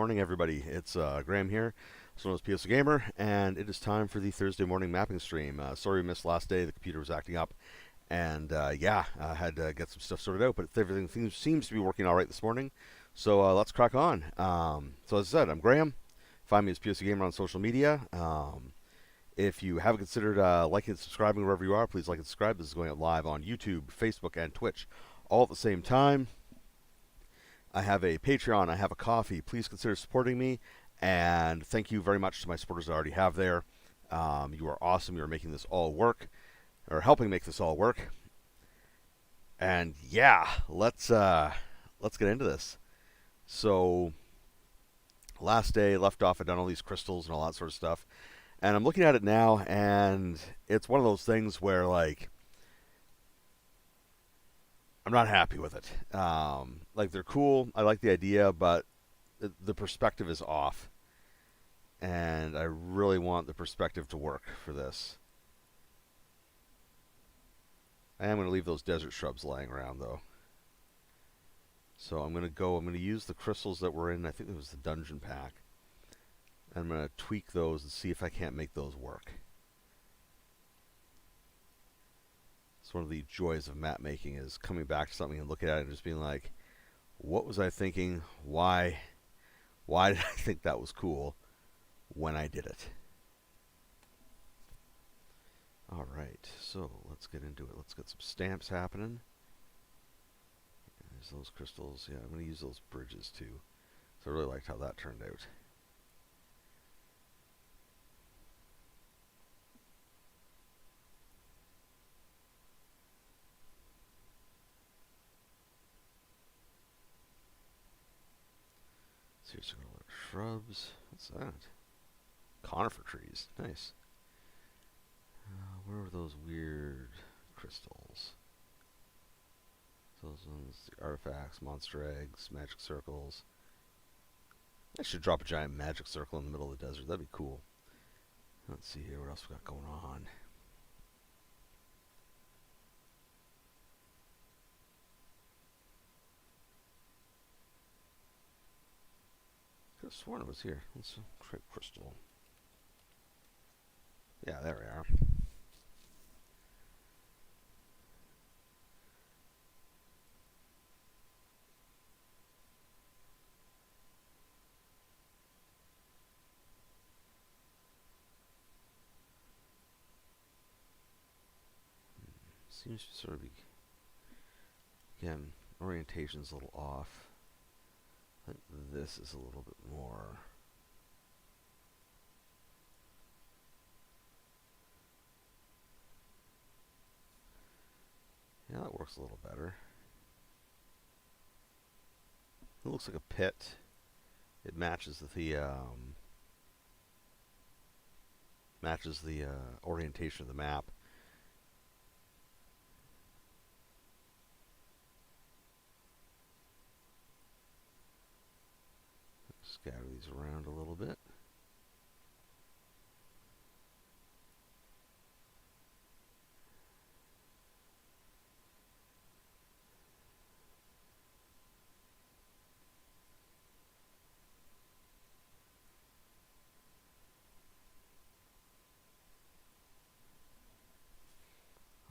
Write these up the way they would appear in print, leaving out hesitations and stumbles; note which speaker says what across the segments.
Speaker 1: morning, everybody. It's Graham here, also known as POCGamer, and it is time for the Thursday morning mapping stream. Sorry we missed last day. The computer was acting up, and yeah, I had to get some stuff sorted out, but everything seems to be working all right this morning. So let's crack on. So as I said, I'm Graham. Find me as POCGamer on social media. If you haven't considered liking and subscribing wherever you are, please like and subscribe. This is going out live on YouTube, Facebook, and Twitch all at the same time. I have a Patreon. I have a Coffee. Please consider supporting me. And thank you very much to my supporters I already have there. You are awesome. You are making this all work, or helping make this all work. And yeah, let's get into this. So last day, left off, I'd done all these crystals and all that sort of stuff. And I'm looking at it now, and it's one of those things where, like, I'm not happy with it. Like, they're cool. I like the idea, but the perspective is off. And I really want the perspective to work for this. I am going to leave those desert shrubs laying around, though. So I'm going to use the crystals that were in, I think it was the dungeon pack. And I'm going to tweak those and see if I can't make those work. It's one of the joys of map making, is coming back to something and looking at it and just being like, what was I thinking? Why did I think that was cool when I did it? Alright, so let's get into it. Let's get some stamps happening. There's those crystals. Yeah, I'm going to use those bridges too. So I really liked how that turned out. Seriously, shrubs. What's that? Conifer trees. Nice. Where were those weird crystals? Those ones, the artifacts, monster eggs, magic circles. I should drop a giant magic circle in the middle of the desert. That'd be cool. Let's see here. What else we got going on? Could have sworn it was here. Let's create crystal. Yeah, there we are. Seems to sort of be, again, orientation's a little off. I think this is a little bit more. Yeah, that works a little better. It looks like a pit. It matches the orientation of the map. Scatter these around a little bit.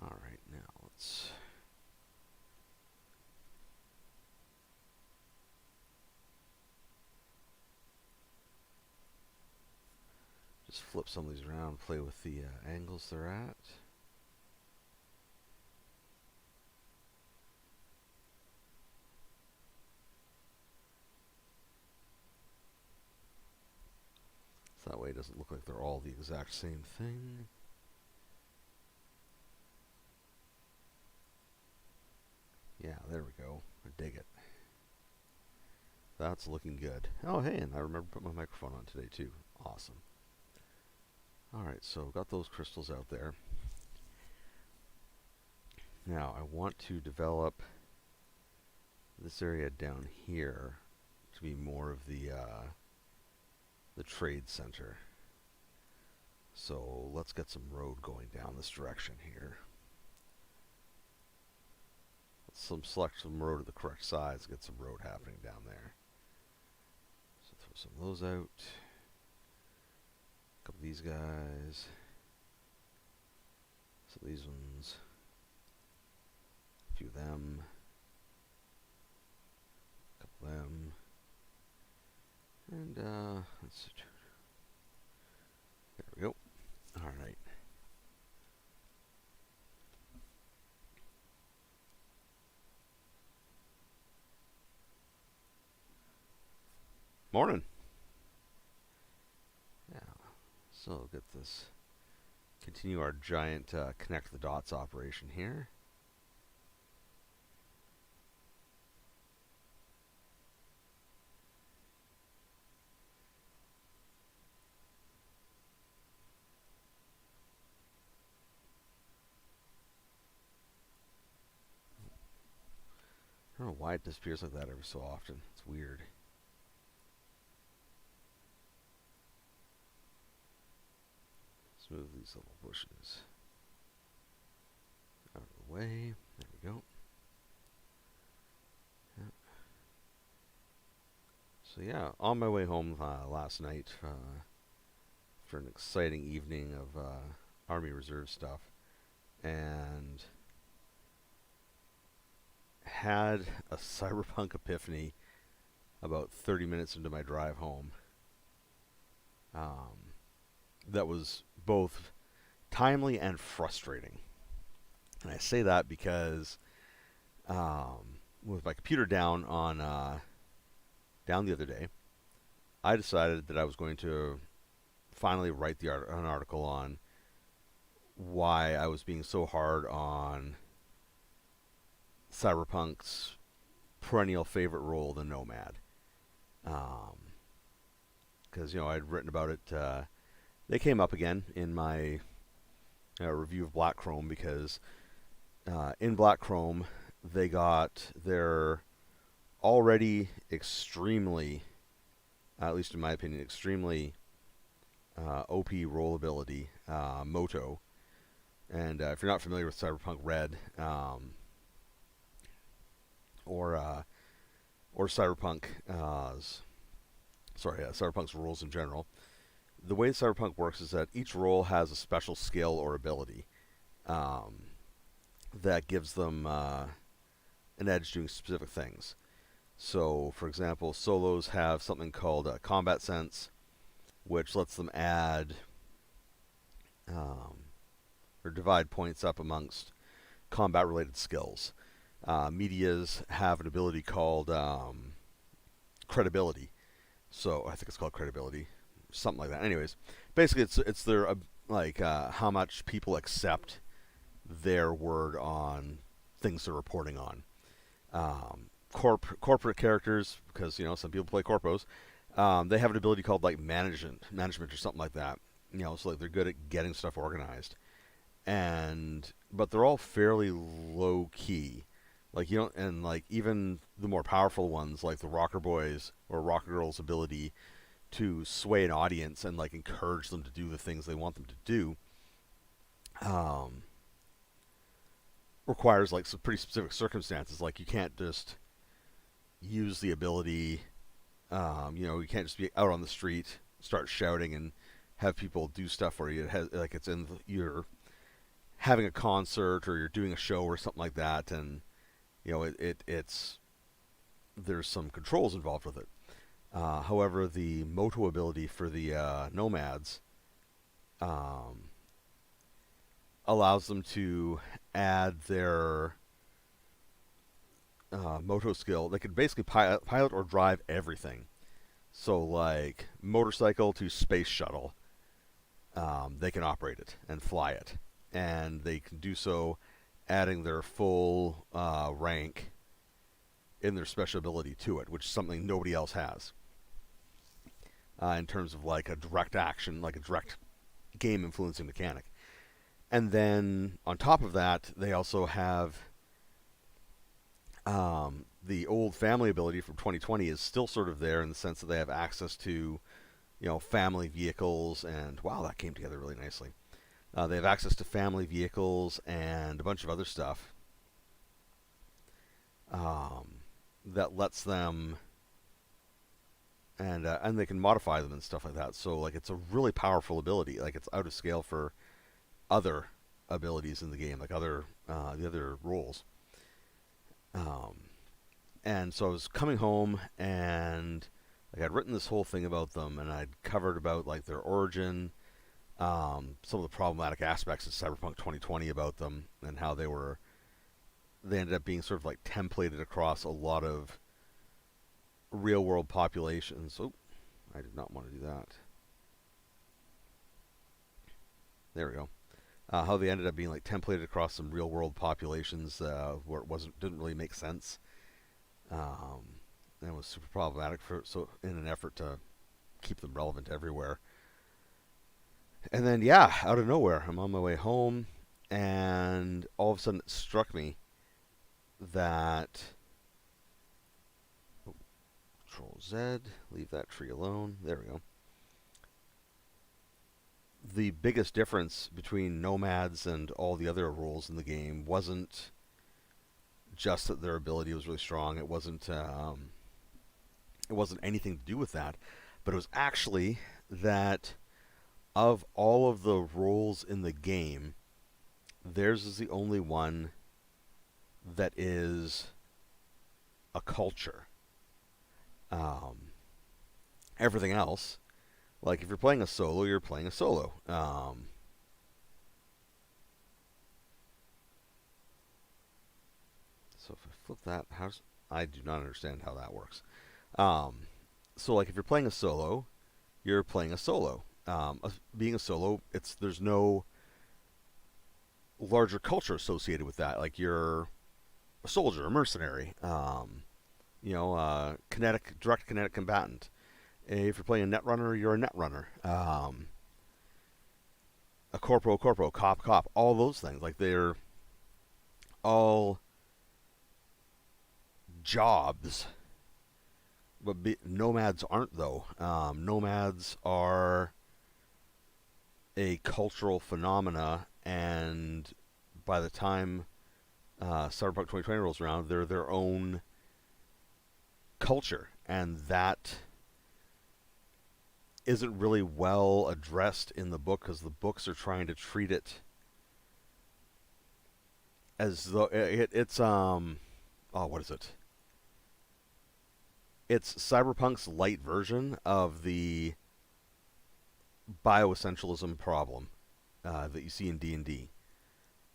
Speaker 1: All right, now let's just flip some of these around, play with the angles they're at. So that way it doesn't look like they're all the exact same thing. Yeah, there we go. I dig it. That's looking good. Oh, hey, and I remember to put my microphone on today too. Awesome. Alright, so got those crystals out there. Now, I want to develop this area down here to be more of the trade center. So let's get some road going down this direction here. Let's select some road at the correct size, get some road happening down there. So some of those out. A couple of these guys. Some of these ones. A few of them. A couple of them. And, let's see. There we go. Alright. Morning. Yeah. So get this. Continue our giant connect the dots operation here. I don't know why it disappears like that every so often. It's weird. Let's move these little bushes out of the way. There we go. Yeah. So yeah, on my way home last night for an exciting evening of Army Reserve stuff, and had a cyberpunk epiphany about 30 minutes into my drive home. That was both timely and frustrating. And I say that because with my computer down on down the other day, I decided that I was going to finally write an article on why I was being so hard on Cyberpunk's perennial favorite role, the Nomad. Because, I'd written about it. They came up again in my review of Black Chrome because in Black Chrome they got their already extremely, at least in my opinion, extremely OP roll ability, Moto. And if you're not familiar with Cyberpunk Red or Cyberpunk, Cyberpunk's rules in general, the way Cyberpunk works is that each role has a special skill or ability that gives them an edge doing specific things. So, for example, solos have something called Combat Sense, which lets them add or divide points up amongst combat-related skills. Medias have an ability called Credibility. So, I think it's called Credibility. Something like that. Anyways, basically it's their how much people accept their word on things they're reporting on. Corporate characters, because some people play corpos, they have an ability called management or something like that. So they're good at getting stuff organized, but they're all fairly low key. Even the more powerful ones, like the Rocker Boys or Rocker Girls' ability to sway an audience and encourage them to do the things they want them to do, requires some pretty specific circumstances. You can't just use the ability. You can't just be out on the street, start shouting, and have people do stuff for you. It has it's in you're having a concert or you're doing a show or something like that, and it's there's some controls involved with it. However, the Moto ability for the Nomads allows them to add their Moto skill. They can basically pilot or drive everything. So, motorcycle to space shuttle, they can operate it and fly it. And they can do so adding their full rank in their special ability to it, which is something nobody else has. In terms of a direct action, a direct game influencing mechanic. And then on top of that, they also have the old family ability from 2020 is still sort of there in the sense that they have access to, family vehicles, and wow, that came together really nicely. They have access to family vehicles and a bunch of other stuff that lets them and they can modify them and stuff like that. So like it's a really powerful ability. Like it's out of scale for other abilities in the game, like other the other roles. Um, and so I was coming home and like I'd written this whole thing about them, and I'd covered about like their origin, some of the problematic aspects of Cyberpunk 2020 about them, and how they ended up being sort of like templated across a lot of real world populations. Oh, I did not want to do that. There we go. How they ended up being like templated across some real world populations where it wasn't didn't really make sense. And it was super problematic for so in an effort to keep them relevant everywhere. And then yeah, out of nowhere, I'm on my way home, and all of a sudden it struck me that Control Z, leave that tree alone. There we go. The biggest difference between nomads and all the other roles in the game wasn't just that their ability was really strong. It wasn't anything to do with that, but it was actually that of all of the roles in the game, theirs is the only one that is a culture. Um, Everything else, like if you're playing a solo, you're playing a solo. So if I flip that, I do not understand how that works. Um, so like if you're playing a solo, you're playing a solo. Being a solo, there's no larger culture associated with that. Like you're a soldier, a mercenary, direct kinetic combatant. If you're playing a netrunner, you're a netrunner. A corpo, cop, all those things. Like they're all jobs, but nomads aren't though. Nomads are a cultural phenomena, and by the time Cyberpunk 2020 rolls around, they're their own culture, and that isn't really well addressed in the book because the books are trying to treat it as though it's what is it? It's Cyberpunk's light version of the bioessentialism problem that you see in D&D,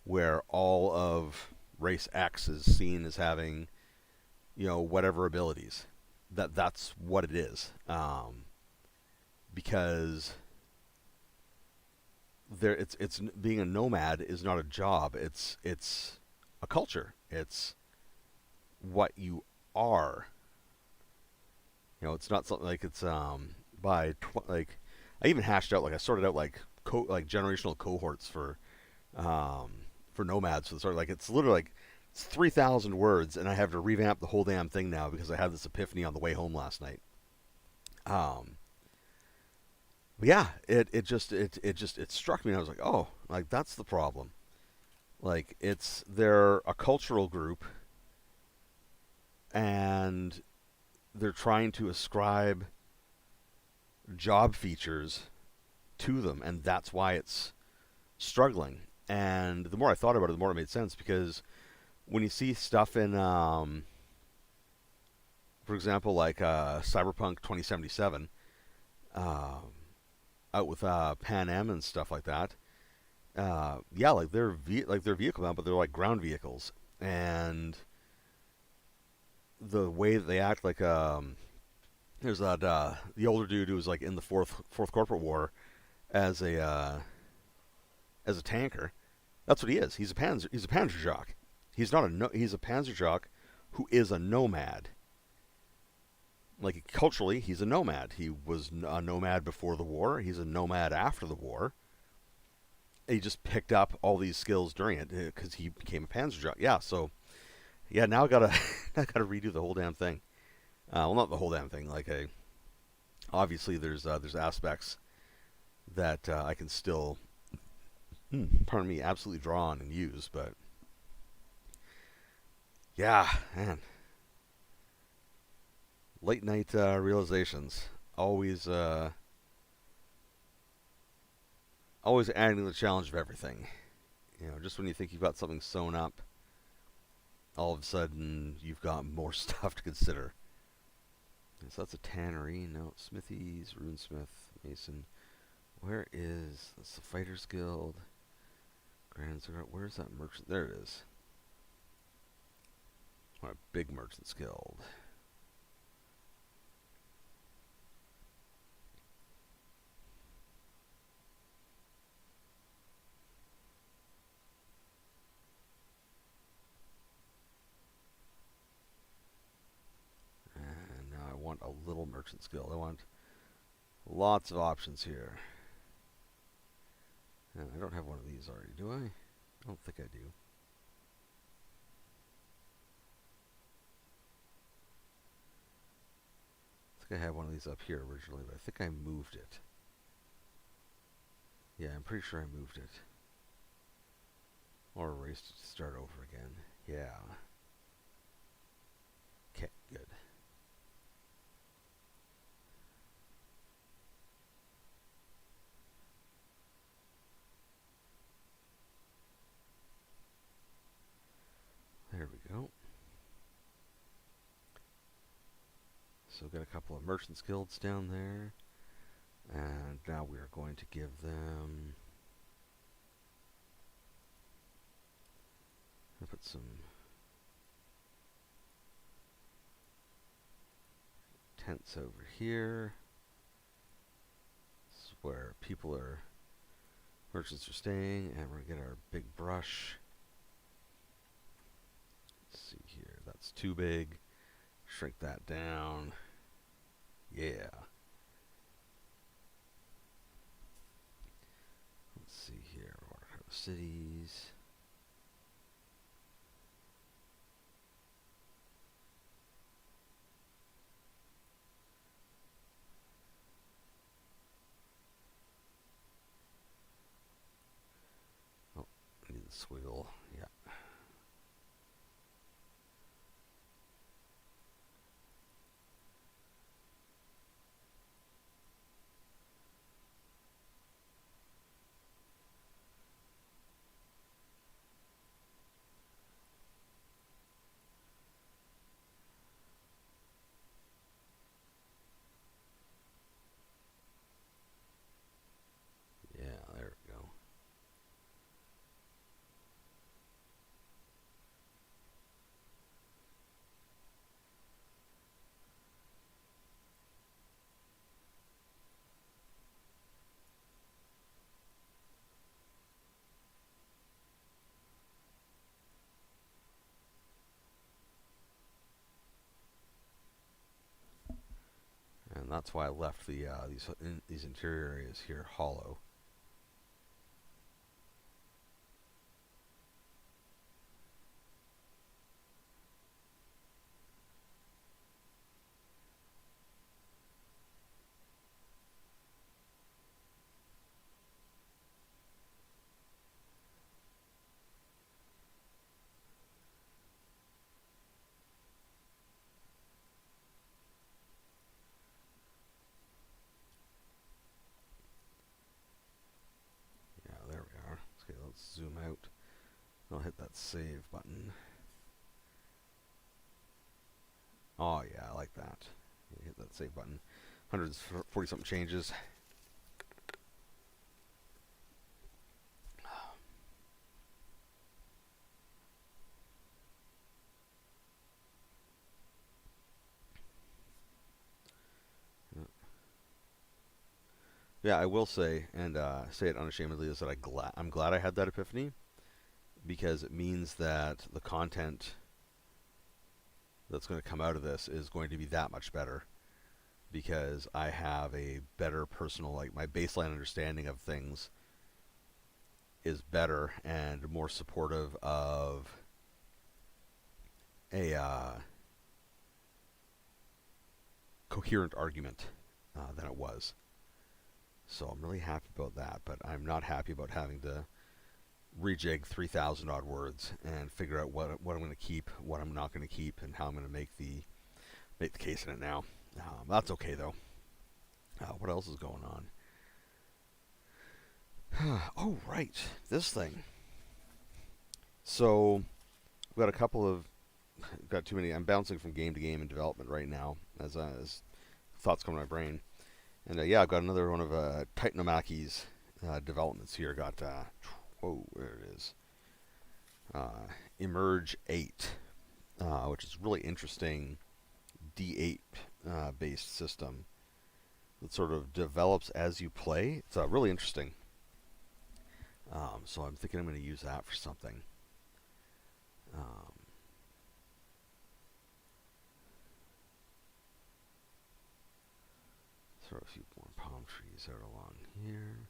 Speaker 1: where all of race X is seen as having, whatever abilities. That's what it is. Because it's being a nomad is not a job. It's a culture. It's what you are. It's not something like it's like I even hashed out, like I sorted out like like generational cohorts for nomads for the sort of, like it's literally like it's 3,000 words, and I have to revamp the whole damn thing now because I had this epiphany on the way home last night. Um, but yeah, it struck me, and I was like, oh, like that's the problem. Like they're a cultural group, and they're trying to ascribe job features to them, and that's why it's struggling. And the more I thought about it, the more it made sense, because when you see stuff in, for example, like Cyberpunk 2077, um, out with Pan Am and stuff like that, yeah, like they're vehicle bound, but they're like ground vehicles, and the way that they act, like there's that the older dude who was like in the fourth corporate war as a tanker. That's what he is. He's a Panzerjock. He's not a no, he's a Panzerjock who is a nomad. Like culturally, he's a nomad. He was a nomad before the war. He's a nomad after the war. He just picked up all these skills during it because he became a Panzerjock. Yeah, so yeah, now I gotta I gotta redo the whole damn thing. Well, not the whole damn thing. Like obviously there's aspects that I can still, pardon me, absolutely draw on and use. But yeah, man, Late night realizations. Always, always adding to the challenge of everything. You know, just when you think you've got something sewn up, all of a sudden you've got more stuff to consider. So that's a tannery. No, smithies, runesmith, mason. Where is that's the Fighters Guild? Grand Zero. Where's that merchant? There it is. What a big merchant's guild. And now I want a little merchant's guild. I want lots of options here. And I don't have one of these already, do I? I don't think I do. I think I had one of these up here originally, but I think I moved it. Yeah, I'm pretty sure I moved it. Or erased it to start over again. Yeah. Okay, good. There we go. So we've got a couple of merchants guilds down there. And now we are going to give them... I'll put some tents over here. This is where merchants are staying, and we're going to get our big brush. Let's see here. That's too big. Shrink that down. Yeah. Let's see here. Watercolor cities. Oh, I need the swiggle. Yeah. Yeah, there we go. And that's why I left these interior areas here hollow. Yeah, there we are. Okay, let's zoom out. I'll hit that save button. Oh yeah, I like that. You hit that save button. 140 something changes. Yeah, I will say, and say it unashamedly, is that I'm glad I had that epiphany, because it means that the content that's going to come out of this is going to be that much better, because I have a better personal, like, my baseline understanding of things is better and more supportive of a coherent argument than it was. So I'm really happy about that, but I'm not happy about having to rejig 3,000 odd words and figure out what I'm going to keep, what I'm not going to keep, and how I'm going to make the make the case in it now. That's okay though. What else is going on? Oh, right, this thing. So we've got a couple of got too many. I'm bouncing from game to game in development right now as thoughts come to my brain. And yeah, I've got another one of Titanomachi's developments here. Got whoa, there it is. Emerge 8, which is really interesting D8 based system that sort of develops as you play. It's really interesting. So I'm thinking I'm going to use that for something. Throw a few more palm trees out along here.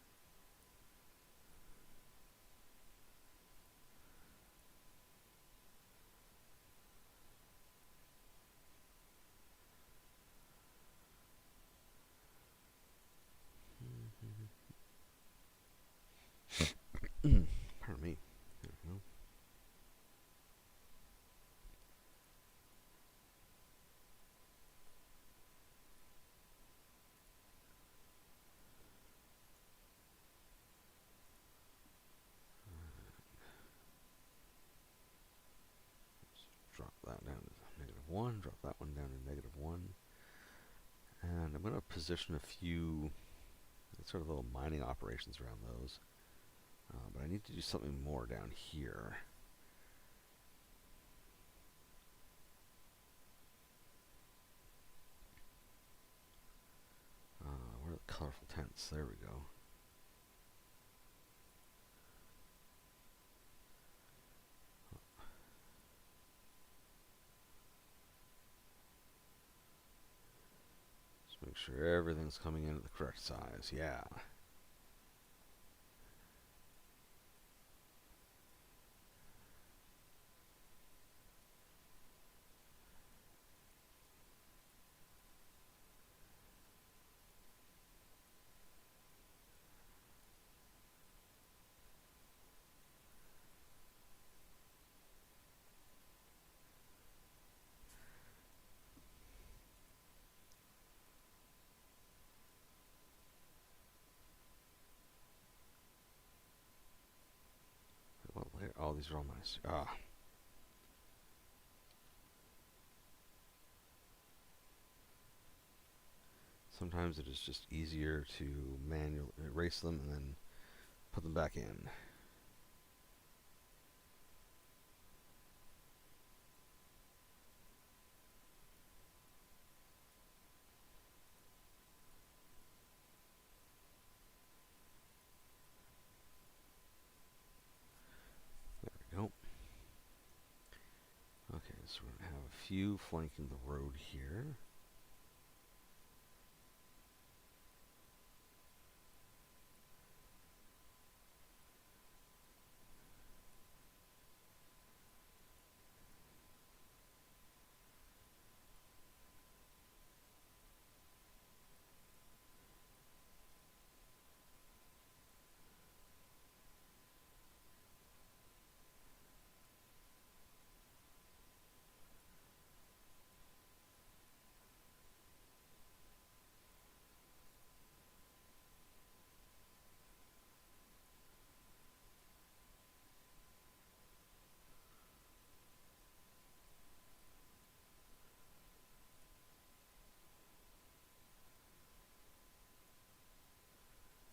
Speaker 1: Pardon me. There we go. Drop that down to -1. Drop that one down to -1. And I'm going to position a few sort of little mining operations around those. But I need to do something more down here. Where are the colorful tents? There we go. Just make sure everything's coming in at the correct size. Yeah. What layer? Oh, these are all nice. Sometimes it is just easier to manually erase them and then put them back in. There we go. Okay, so we're going to have a few flanking the road here.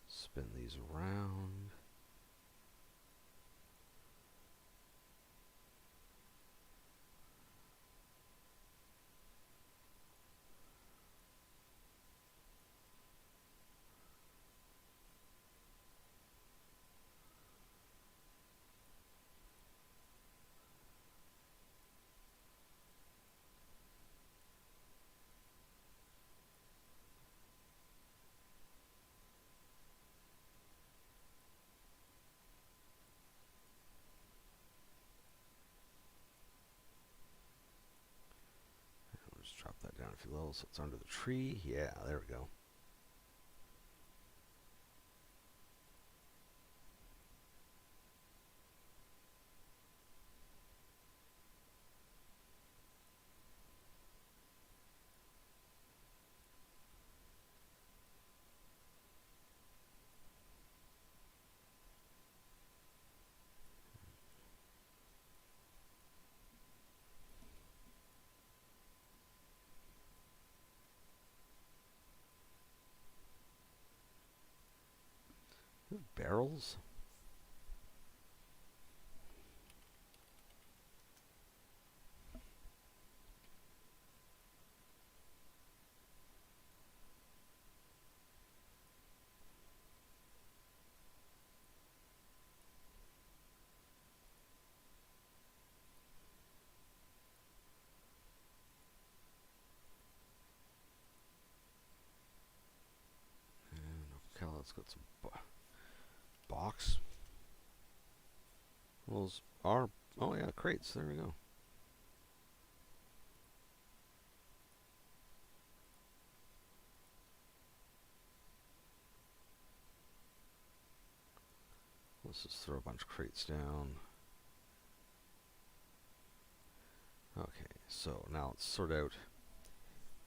Speaker 1: Spin these around. Just drop that down a few levels so it's under the tree. Yeah, there we go. Barrels? Okay, let's get some box. Those are, oh yeah, crates. There we go. Let's just throw a bunch of crates down. Okay, so now let's sort out.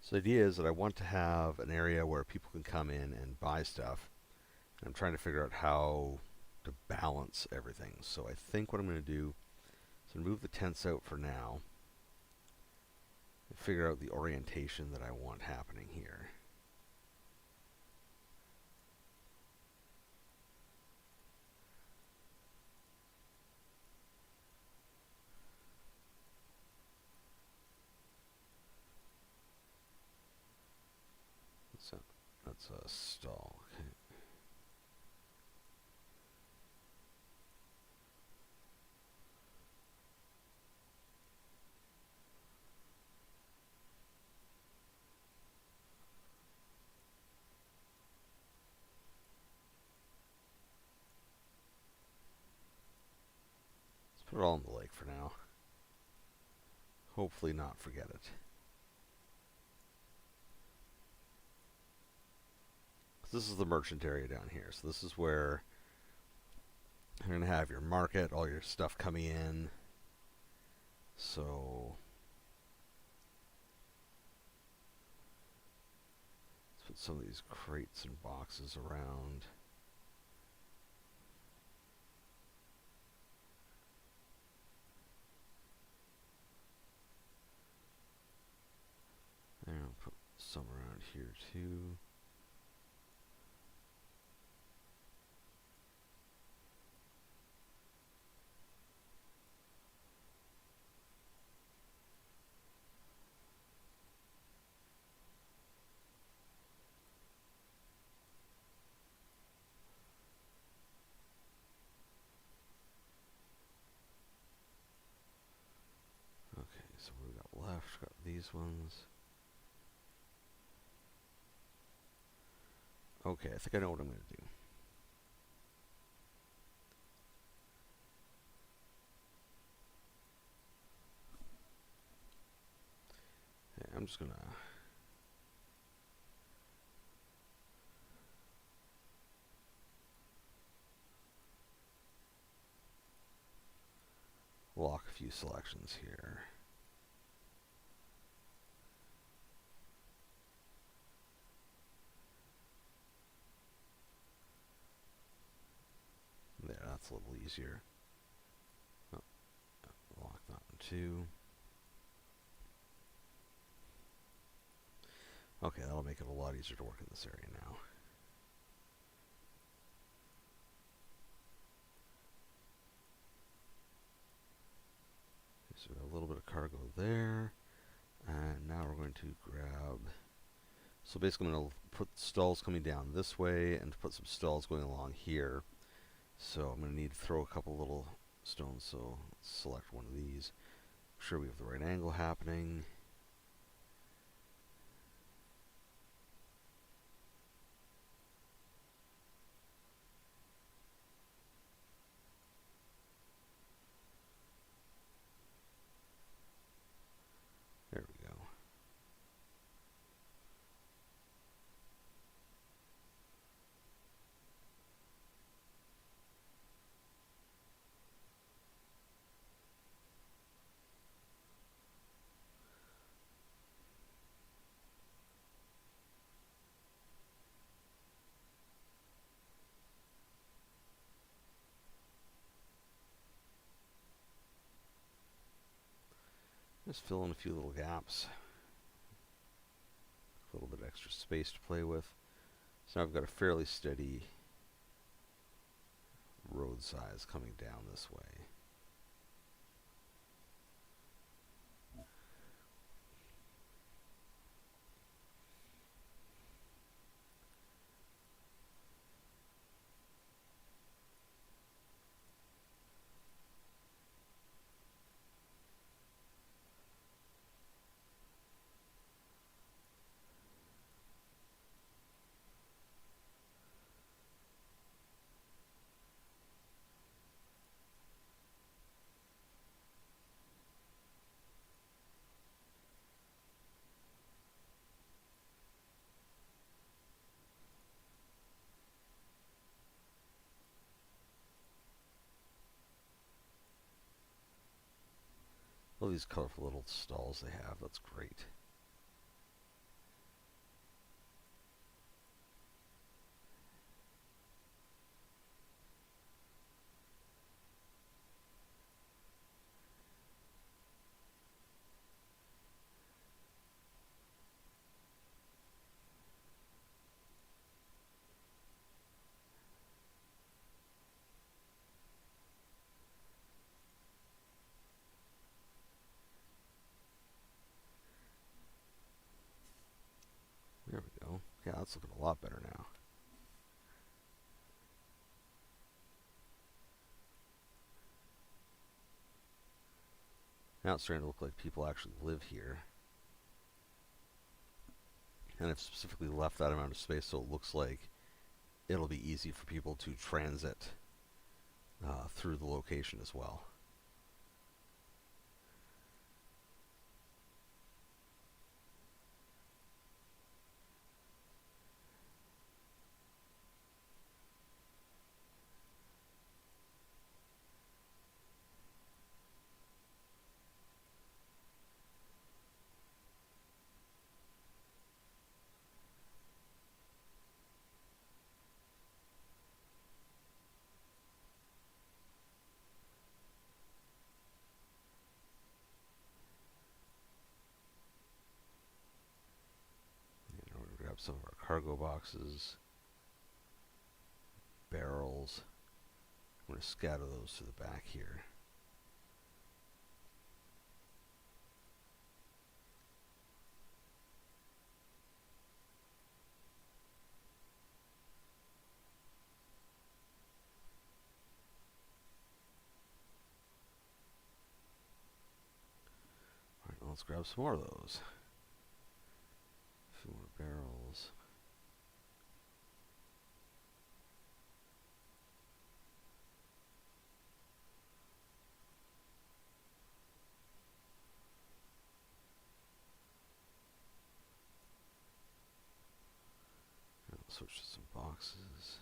Speaker 1: So the idea is that I want to have an area where people can come in and buy stuff. I'm trying to figure out how to balance everything. So I think what I'm going to do is move the tents out for now and figure out the orientation that I want happening here. That's a stall. Okay. Let's put it all in the lake for now. Hopefully not forget it. This is the merchant area down here. So this is where you're going to have your market, all your stuff coming in. So let's put some of these crates and boxes around. And I'll put some around here too. Okay, so what we got left? Got these ones. Okay, I think I know what I'm going to do. Okay, I'm just going to lock a few selections here. There, that's a little easier. Oh, lock that one too. Okay, that'll make it a lot easier to work in this area now. So we got a little bit of cargo there. And now we're going to grab... So basically I'm going to put stalls coming down this way and put some stalls going along here. So I'm going to need to throw a couple little stones. So let's select one of these. Make sure we have the right angle happening. There we go. Just fill in a few little gaps. A little bit extra space to play with. So now I've got a fairly steady road size coming down this way. All these colorful little stalls they have, that's great. There we go. Yeah, that's looking a lot better now. Now it's starting to look like people actually live here. And I've specifically left that amount of space so it looks like it'll be easy for people to transit through the location as well. And we're going to grab some of our cargo boxes, barrels. I'm going to scatter those to the back here. Alright, let's grab some more of those. A few more barrels. And I'll switch to some boxes.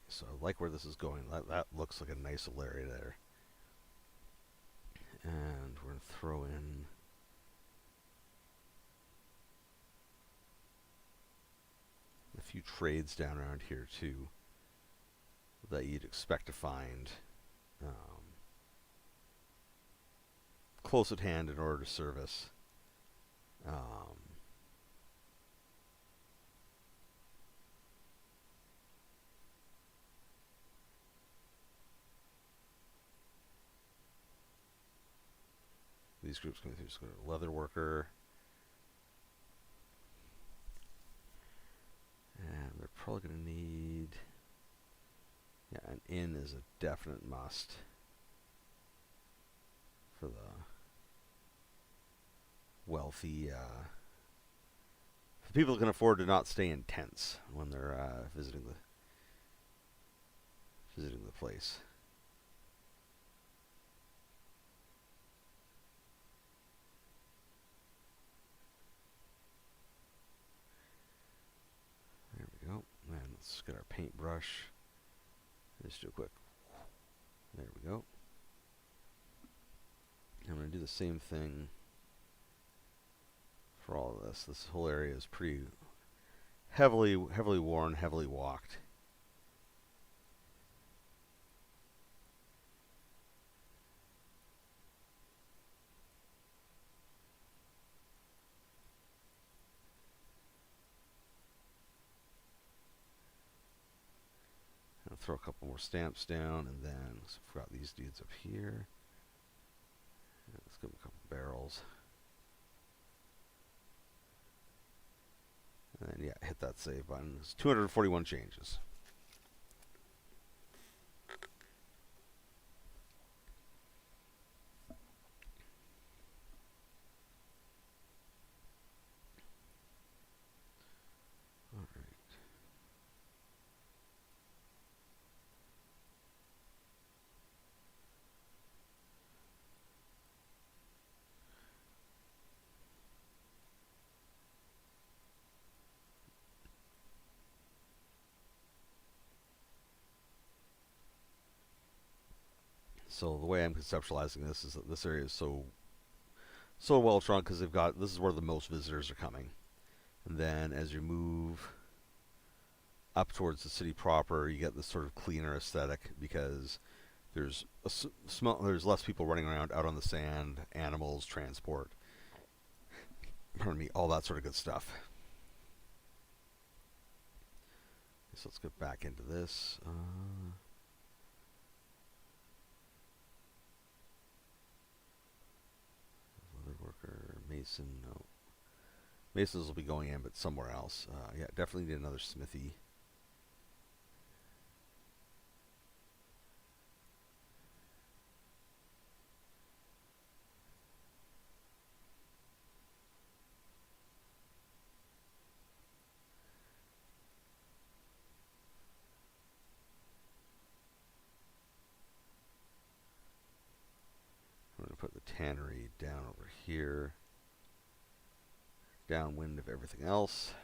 Speaker 1: So I like where this is going. That looks like a nice little area there. And we're going to throw in a few trades down around here too that you'd expect to find close at hand in order to service these groups going through. Just go to leather worker, and they're probably going to need, yeah, an inn is a definite must for the wealthy, for people who can afford to not stay in tents when they're visiting the place. There we go. And let's get our paintbrush. Just do a quick. There we go. I'm going to do the same thing for all of this. This whole area is pretty heavily worn, heavily walked. I'll throw a couple more stamps down, and then so I've got these dudes up here. Let's give them a couple barrels. And then, yeah, hit that save button. It's 241 changes. All right. So the way I'm conceptualizing this is that this area is so well shrunk because this is where the most visitors are coming. And then as you move up towards the city proper, you get this sort of cleaner aesthetic because there's less people running around out on the sand, animals, transport, pardon me, all that sort of good stuff. So let's get back into this. Leather worker, mason, no. Masons will be going in, but somewhere else. Yeah, definitely need another smithy. I'm going to put the tannery down over here, downwind of everything else.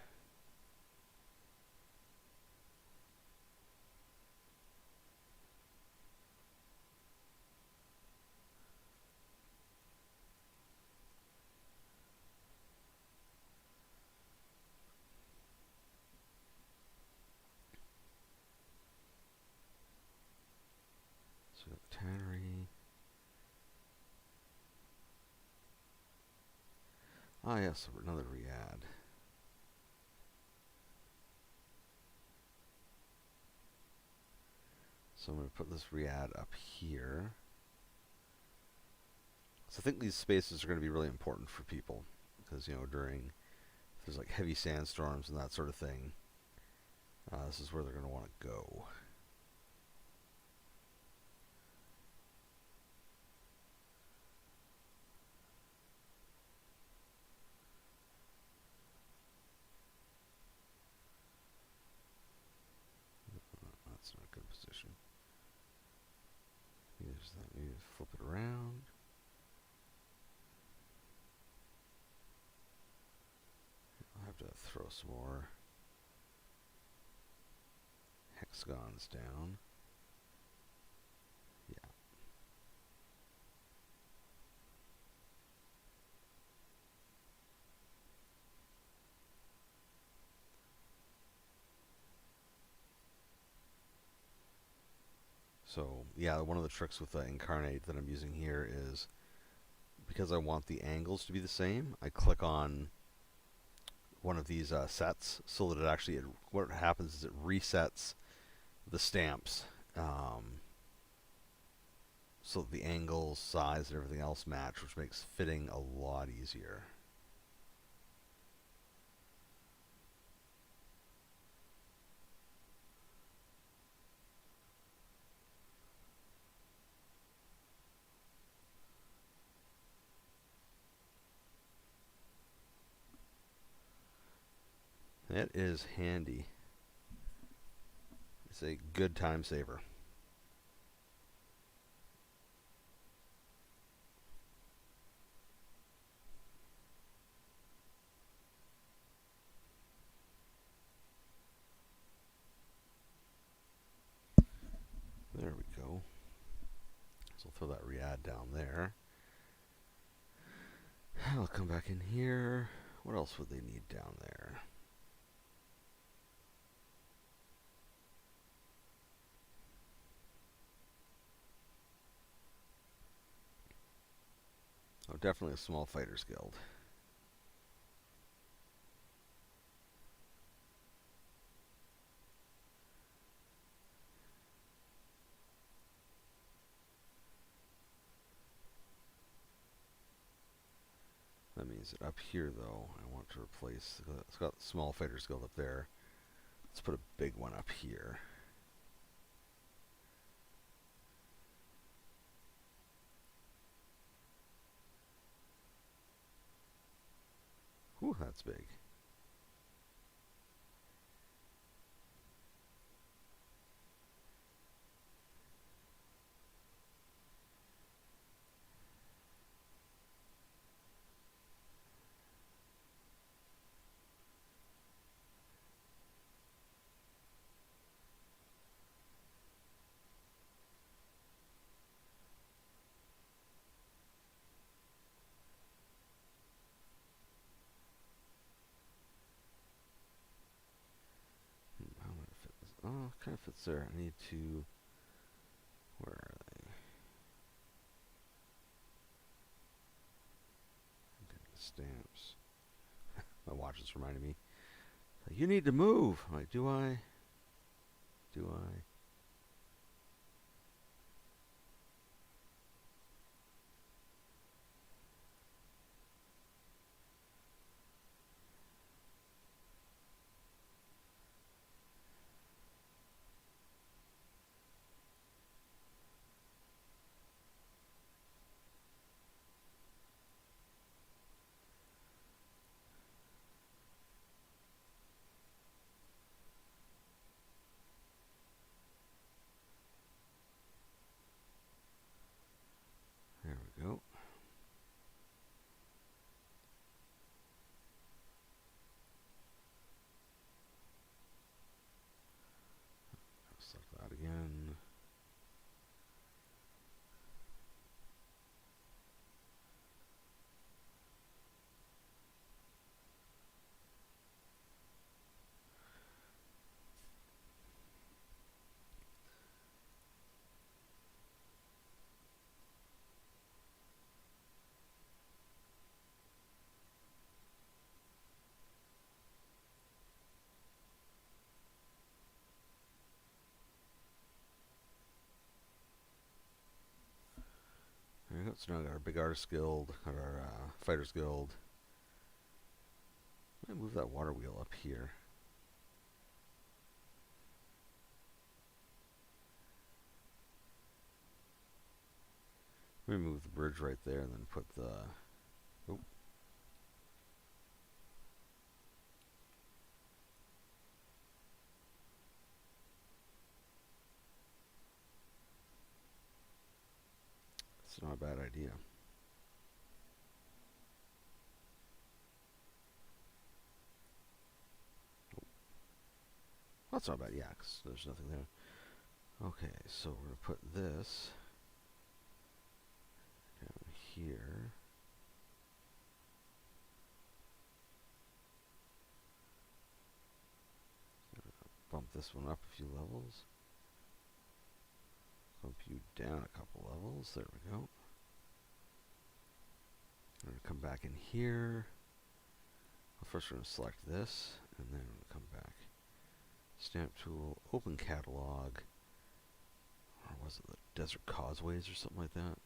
Speaker 1: So we got the tannery. Ah, yes, another riad. So I'm going to put this riad up here. So I think these spaces are going to be really important for people because, during there's like heavy sandstorms and that sort of thing, this is where they're going to want to go. That's not a good position. Use that. Maybe flip it around. I'll have to throw some more hexagons down. Yeah. So, yeah, one of the tricks with the incarnate that I'm using here is because I want the angles to be the same, I click on one of these sets so that what happens is it resets the stamps so that the angles, size, and everything else match, which makes fitting a lot easier. That is handy. It's a good time saver. There we go. So I'll throw that riad down there. I'll come back in here. What else would they need down there? definitely a small fighters guild. That means that up here, though, I want to replace. It's got small fighters guild up there. Let's put a big one up here. Whew, that's big. How would it fit this? Oh, it kind of fits there. I need to. Where are they? Okay, stamps. My watch is reminding me. You need to move. I'm like, do I? Do I? There we go. Select that again. There we go. So now we got our big artist guild, got our fighters guild. I'm gonna move that water wheel up here. Let me move the bridge right there and then put the. Oh. It's not a bad idea. Oh. That's not bad, yeah, because there's nothing there. Okay, so we're going to put this down here. Bump this one up a few levels. Bump you down a couple levels. There we go. I'm going to come back in here. Well, first we're going to select this, and then we're going to come back. Stamp tool, open catalog. Or was it the Desert Causeways or something like that?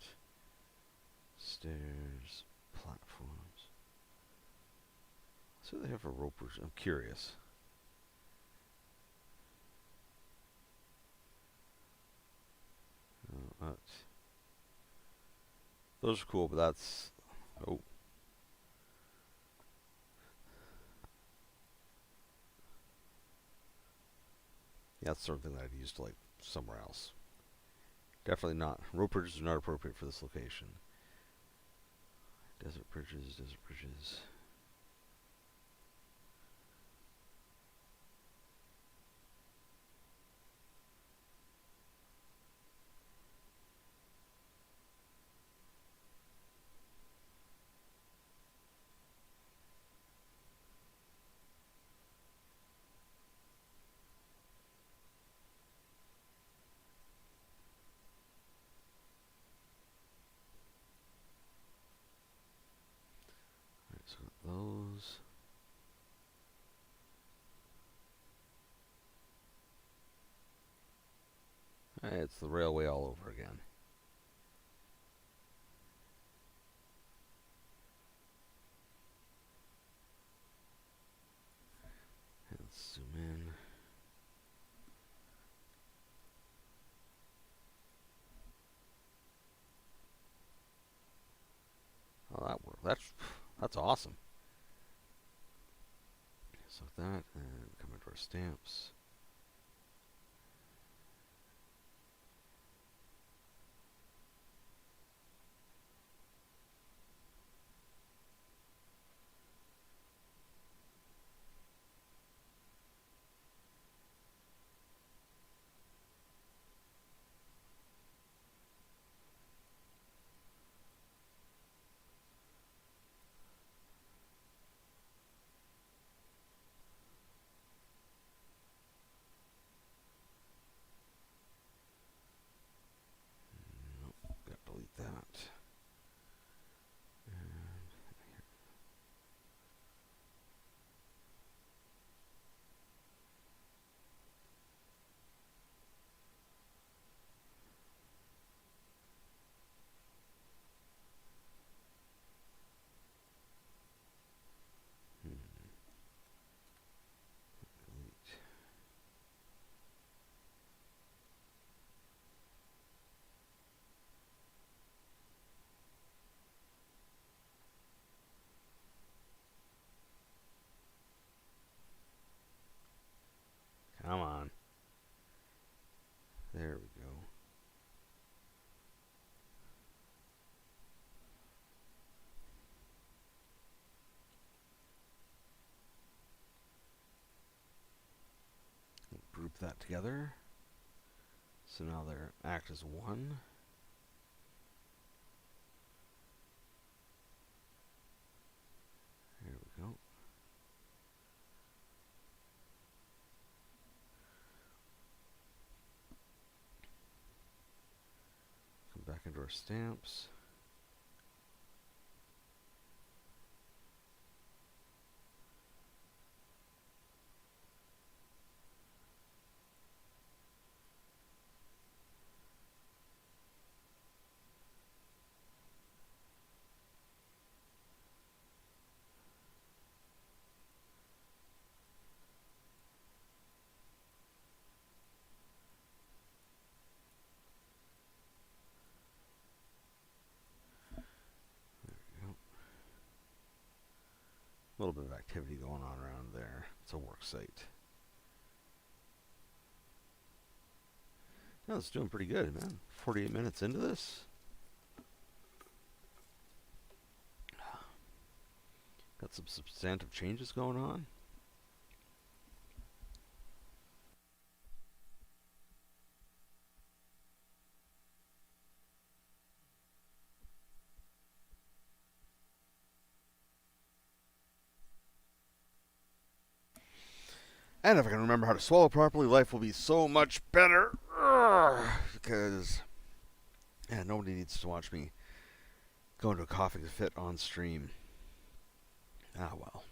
Speaker 1: Stairs, platforms. So they have a ropers. I'm curious. Those are cool, but that's. Oh. Yeah, that's the sort of thing that I'd use to like somewhere else. Definitely not. Rope bridges are not appropriate for this location. Desert bridges, desert bridges. It's the railway all over again. Let's zoom in. Oh, that worked. That's awesome. So that, and come into our stamps. Nope, got to delete that. Delete. Come on. There we go. Group that together. So now they act as one. There we go. Come back into our stamps. A little bit of activity going on around there. It's a work site. No, it's doing pretty good, man. 48 minutes into this. Got some substantive changes going on. And if I can remember how to swallow properly, life will be so much better. Because, yeah, nobody needs to watch me go into a coughing fit on stream. Ah, well.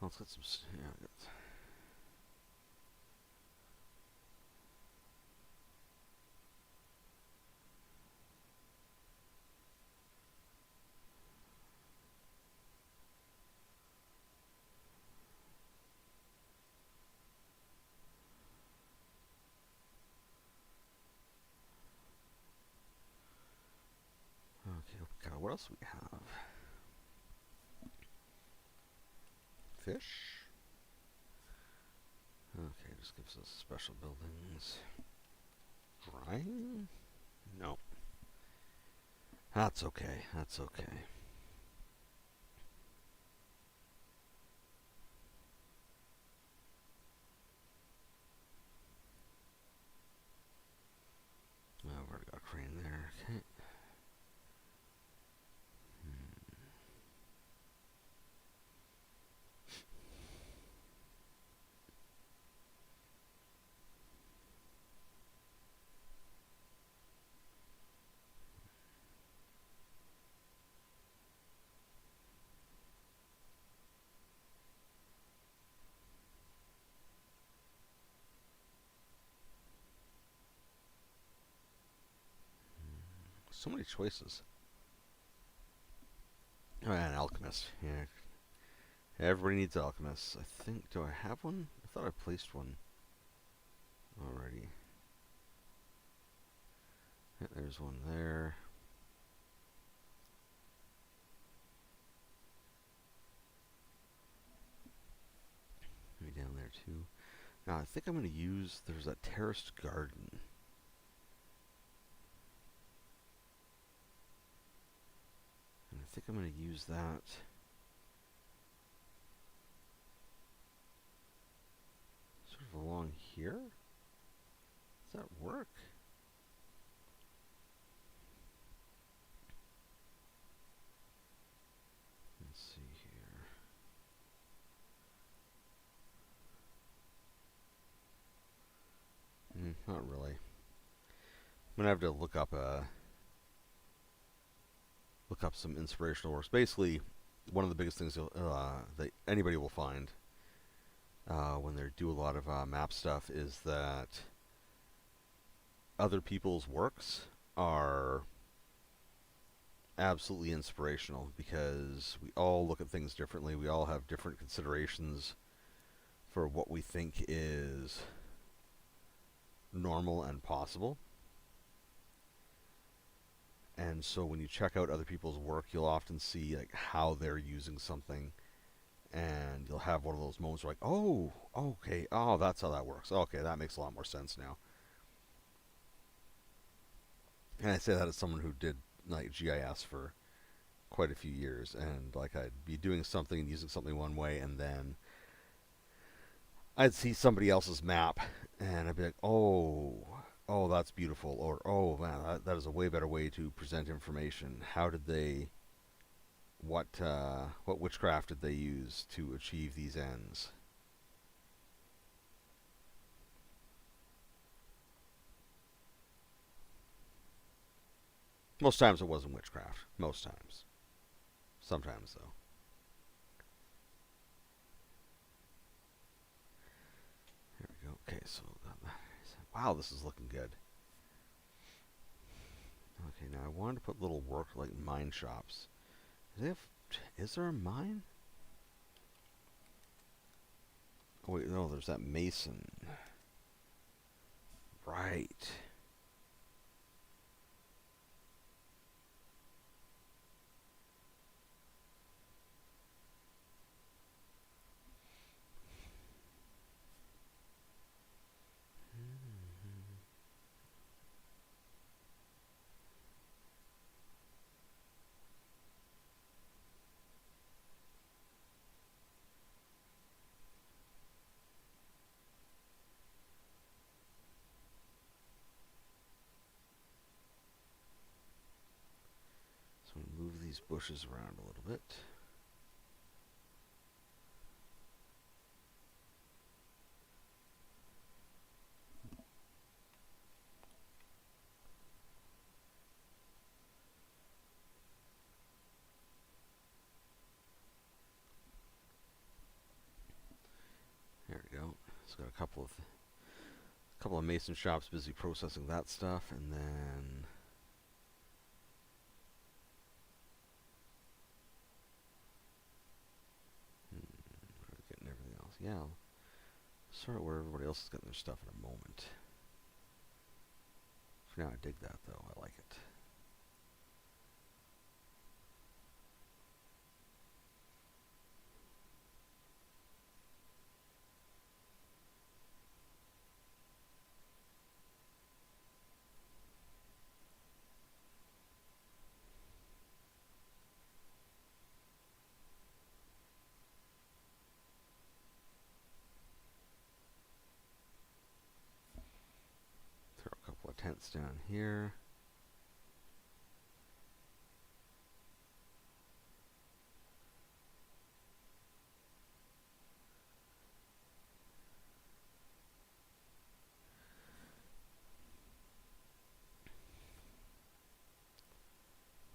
Speaker 1: Let's get some. Yeah, okay, God, what else do we have? Fish? Okay, just gives us special buildings. Drying? No. That's okay. That's okay. Oh, I've already got a crane there. Okay. So many choices. Oh, and alchemist. Yeah, everybody needs alchemists. I think. Do I have one? I thought I placed one already. Yeah, there's one there. Maybe down there too. Now I think I'm going to use. There's a terraced garden. And I think I'm going to use that. Sort of along here? Does that work? Let's see here. Not really. I'm going to have to look up some inspirational works. Basically, one of the biggest things that anybody will find when they do a lot of map stuff is that other people's works are absolutely inspirational because we all look at things differently. We all have different considerations for what we think is normal and possible. And so when you check out other people's work, you'll often see like how they're using something, and you'll have one of those moments where like, oh, okay, oh, that's how that works. Okay, that makes a lot more sense now. And I say that as someone who did like GIS for quite a few years, and like I'd be doing something and using something one way, and then I'd see somebody else's map, and I'd be like, oh, that's beautiful, or oh man, that is a way better way to present information. How did they, what witchcraft did they use to achieve these ends? Most times it wasn't witchcraft. Most times. Sometimes though. Here we go. Okay, so wow, this is looking good. Okay, now I wanted to put little work like mine shops. Is there a mine? Oh wait, no, there's that mason. Right. So I'm gonna move these bushes around a little bit. There we go. It's got a couple of mason shops busy processing that stuff, and then getting everything else. Yeah, I'll sort where everybody else is getting their stuff in a moment. For now, I dig that though. I like it. Throw a couple of tents down here.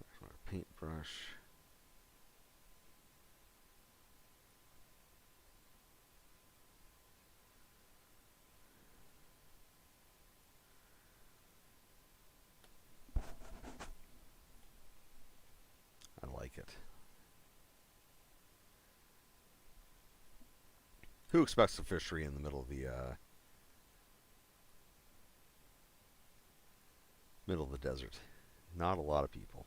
Speaker 1: There's my paintbrush. Who expects a fishery in the middle of the desert? Not a lot of people.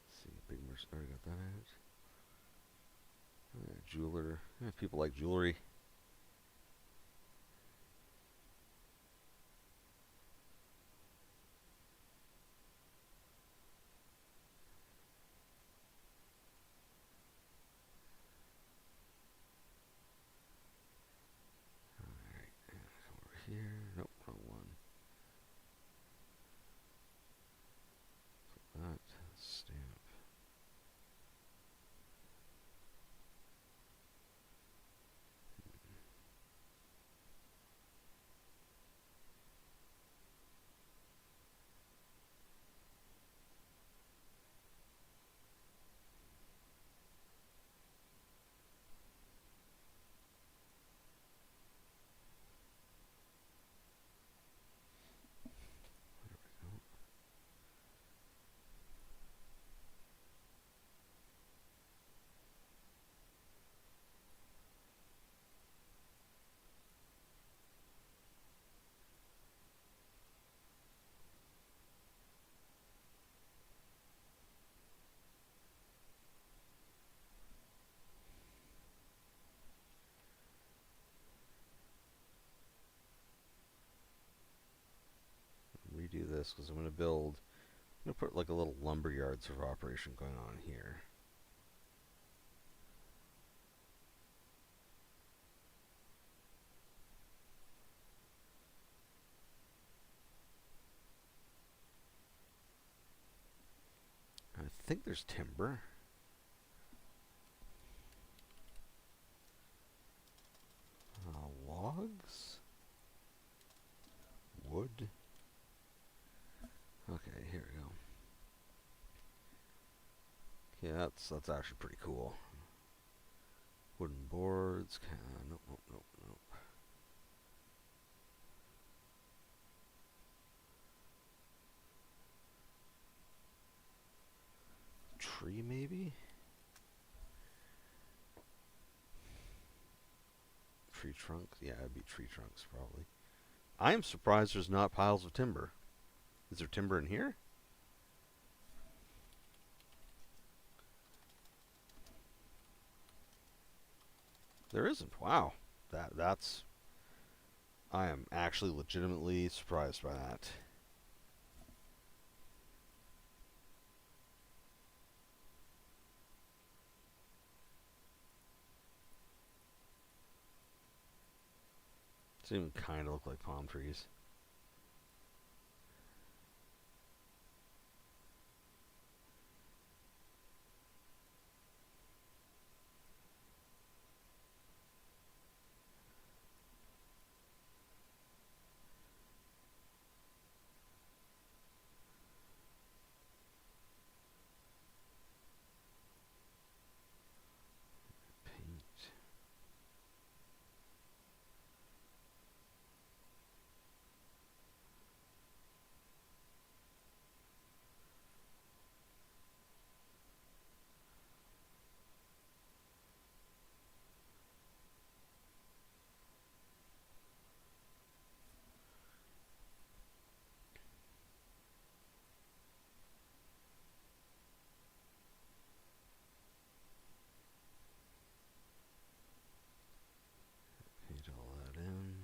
Speaker 1: Let's see, big merchant. Already got that out. Jeweler. People like jewelry. Alright, come over here. Nope, wrong one. That stamp. Redo this because I'm going to build. I'm going to put like a little lumberyard sort of operation going on here. I think there's timber. Logs? Wood? Okay, here we go. Okay, that's actually pretty cool. Wooden boards. Nope, nope, nope, nope. Tree, maybe? Tree trunks? Yeah, it'd be tree trunks, probably. I am surprised there's not piles of timber. Is there timber in here? There isn't. Wow. That's... I am actually legitimately surprised by that. Doesn't even kind of look like palm trees. Paint. Paint all that in.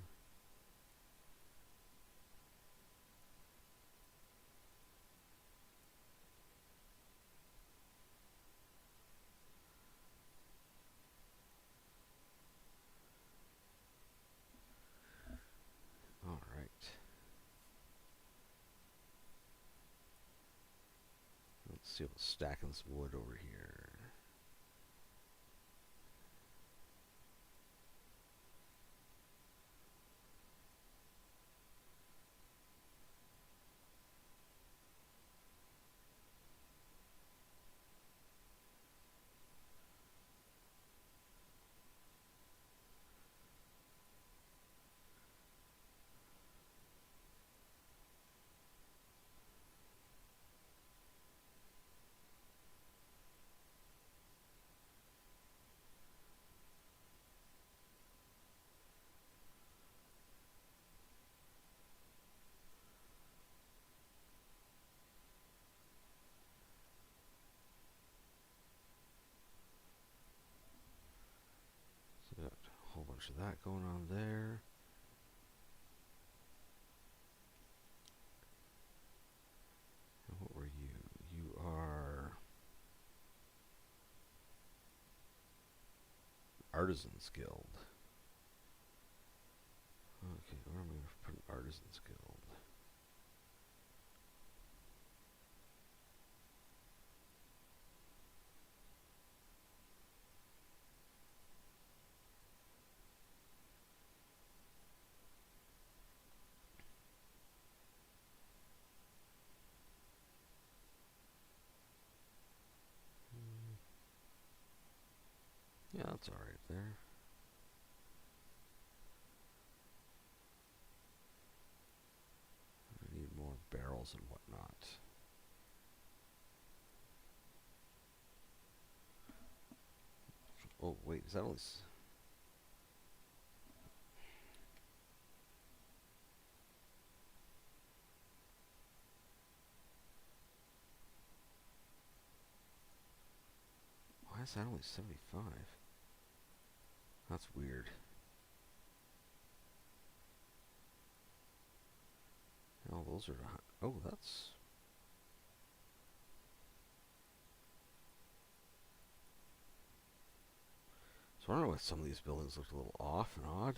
Speaker 1: All right. Let's see what's stacking some wood over here. of that going on there. And what were you? You are Artisans Guild. Okay, where am I going to put an Artisans Guild? Yeah, that's alright there. I need more barrels and whatnot. Oh, wait, is that only... Why is that only 75? That's weird. Oh, those are... Oh, that's... So I don't know why some of these buildings look a little off and odd.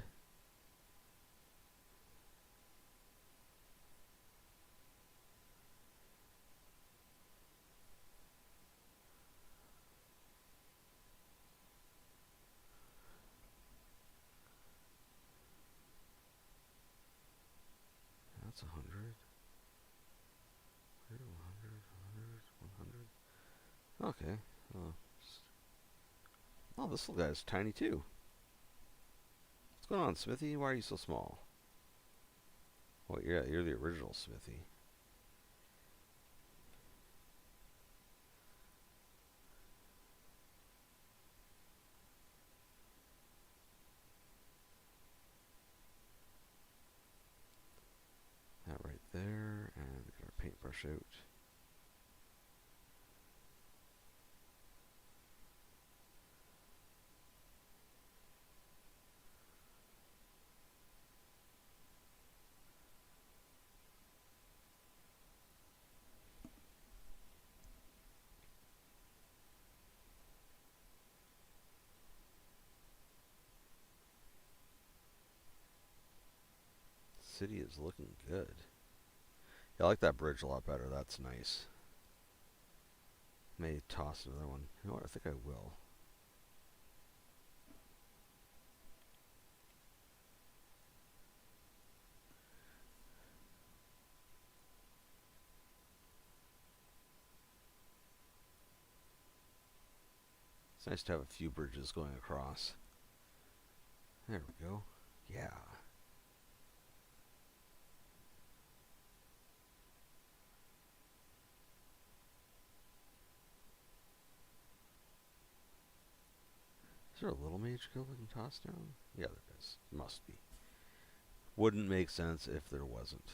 Speaker 1: That's 100. 100, 100. Okay. Oh, this little guy's tiny too. What's going on, Smithy? Why are you so small? Well, yeah, you're the original Smithy. That right there, and get our paintbrush out. City is looking good. Yeah, I like that bridge a lot better. That's nice. May toss another one. You know what? I think I will. It's nice to have a few bridges going across. There we go. Yeah. Is there a little mage guild we can toss down? Yeah, there is. Must be. Wouldn't make sense if there wasn't.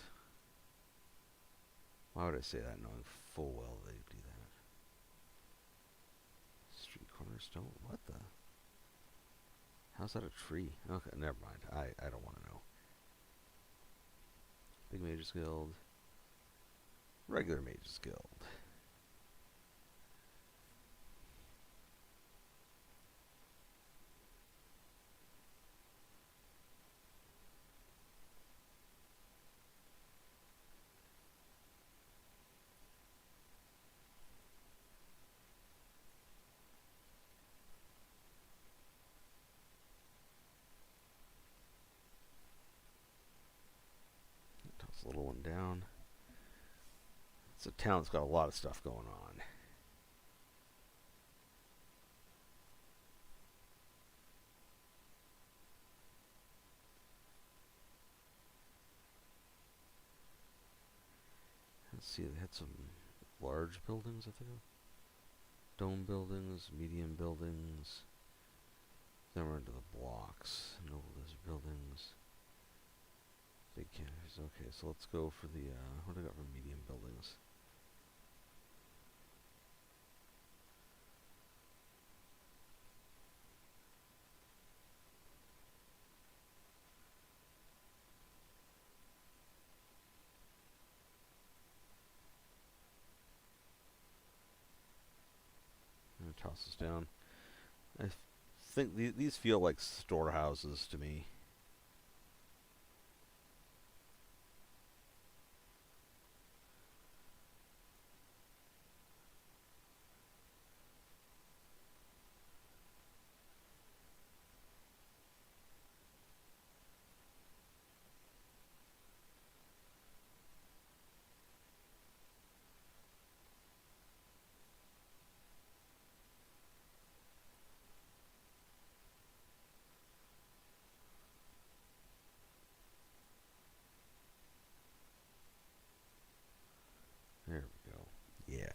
Speaker 1: Why would I say that knowing full well they do that? Street cornerstone? What the? How's that a tree? Okay, never mind. I don't want to know. Big Mages Guild. Regular Mages Guild. Toss a little one down. It's a town that's got a lot of stuff going on. Let's see, they had some large buildings, I think. Dome buildings, medium buildings. Then we're into the blocks. Noblest buildings. Big canopies. Okay, so let's go for the, what do I got for medium buildings? toss this down. I think these feel like storehouses to me. There we go. Yeah.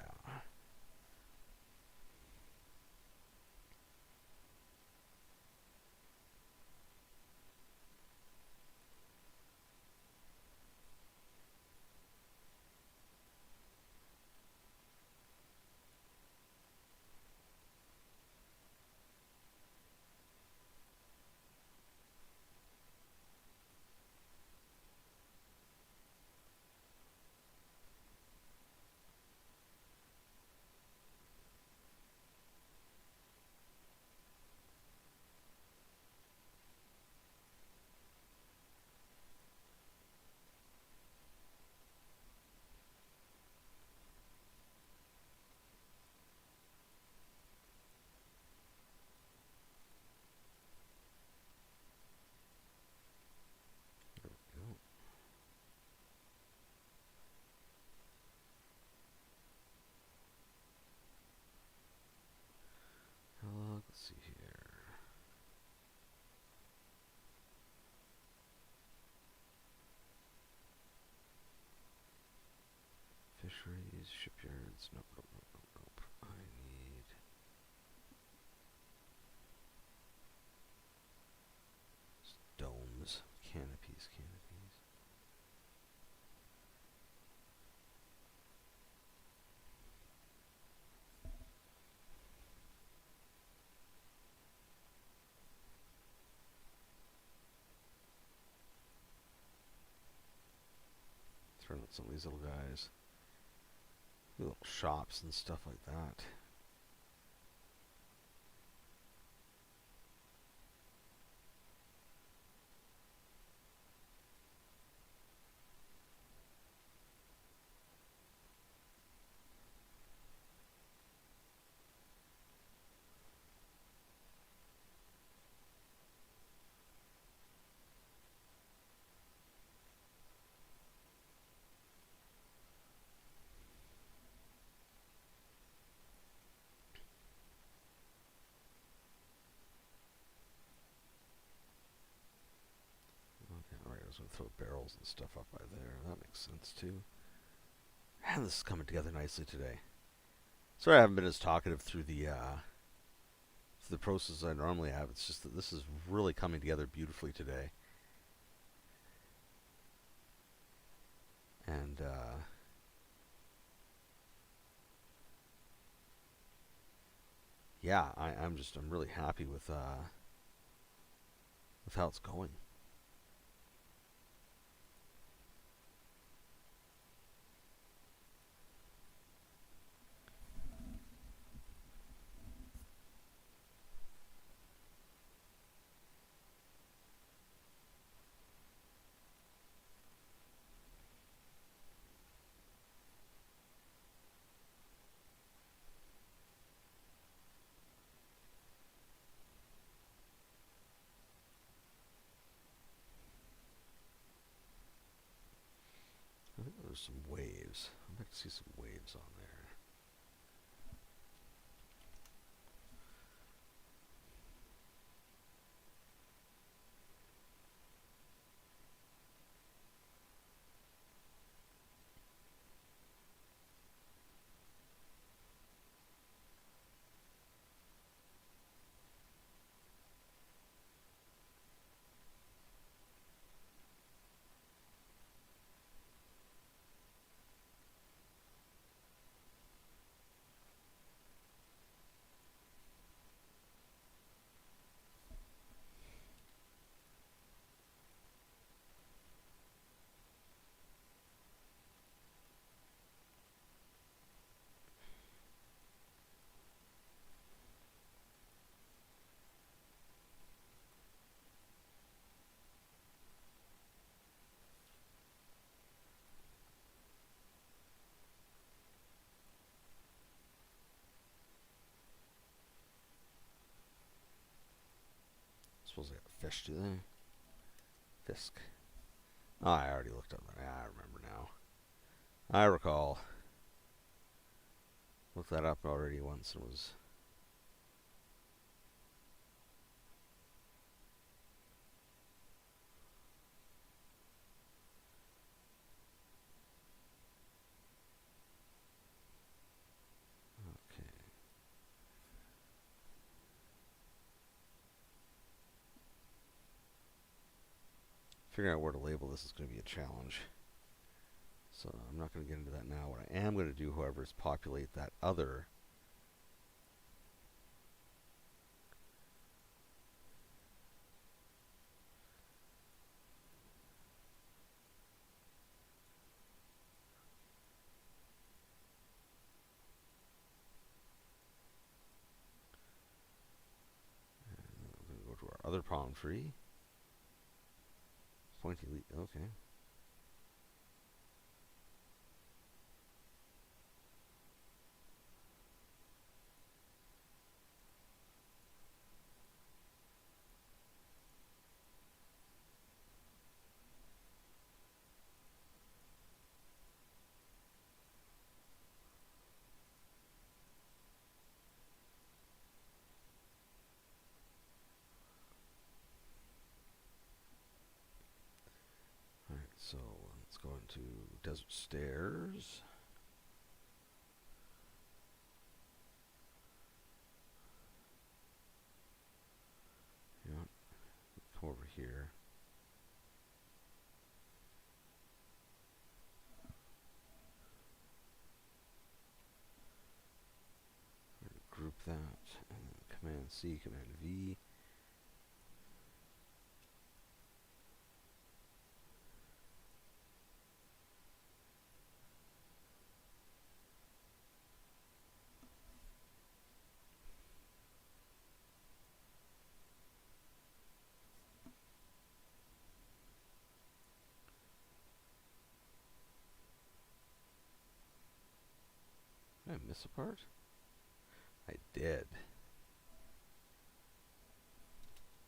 Speaker 1: Let's see here. Fisheries, shipyards. Nope, nope, nope, nope, nope. I need domes, canopies, canopies. Throwing out some of these little guys. Little shops and stuff like that. Okay, alright, I was going to throw barrels and stuff up by there. That makes sense too. And this is coming together nicely today. Sorry I haven't been as talkative through the process I normally have. It's just that this is really coming together beautifully today. And yeah, I'm really happy with how it's going. I think there's some waves. I'd like to see some waves on there. suppose they got fish, do they? Fisk. Oh, I already looked up that. I remember now. I recall. Looked that up already once and was... Okay. Figuring out where to label this is going to be a challenge. So I'm not going to get into that now. What I am going to do, however, is populate that other I'm going to go to our other palm tree. Pointy leaf. Okay. Alright, so let's go into Desert Stairs. You know what? Come over here. Group that, and then Command C, Command V. Did I miss a part? I did.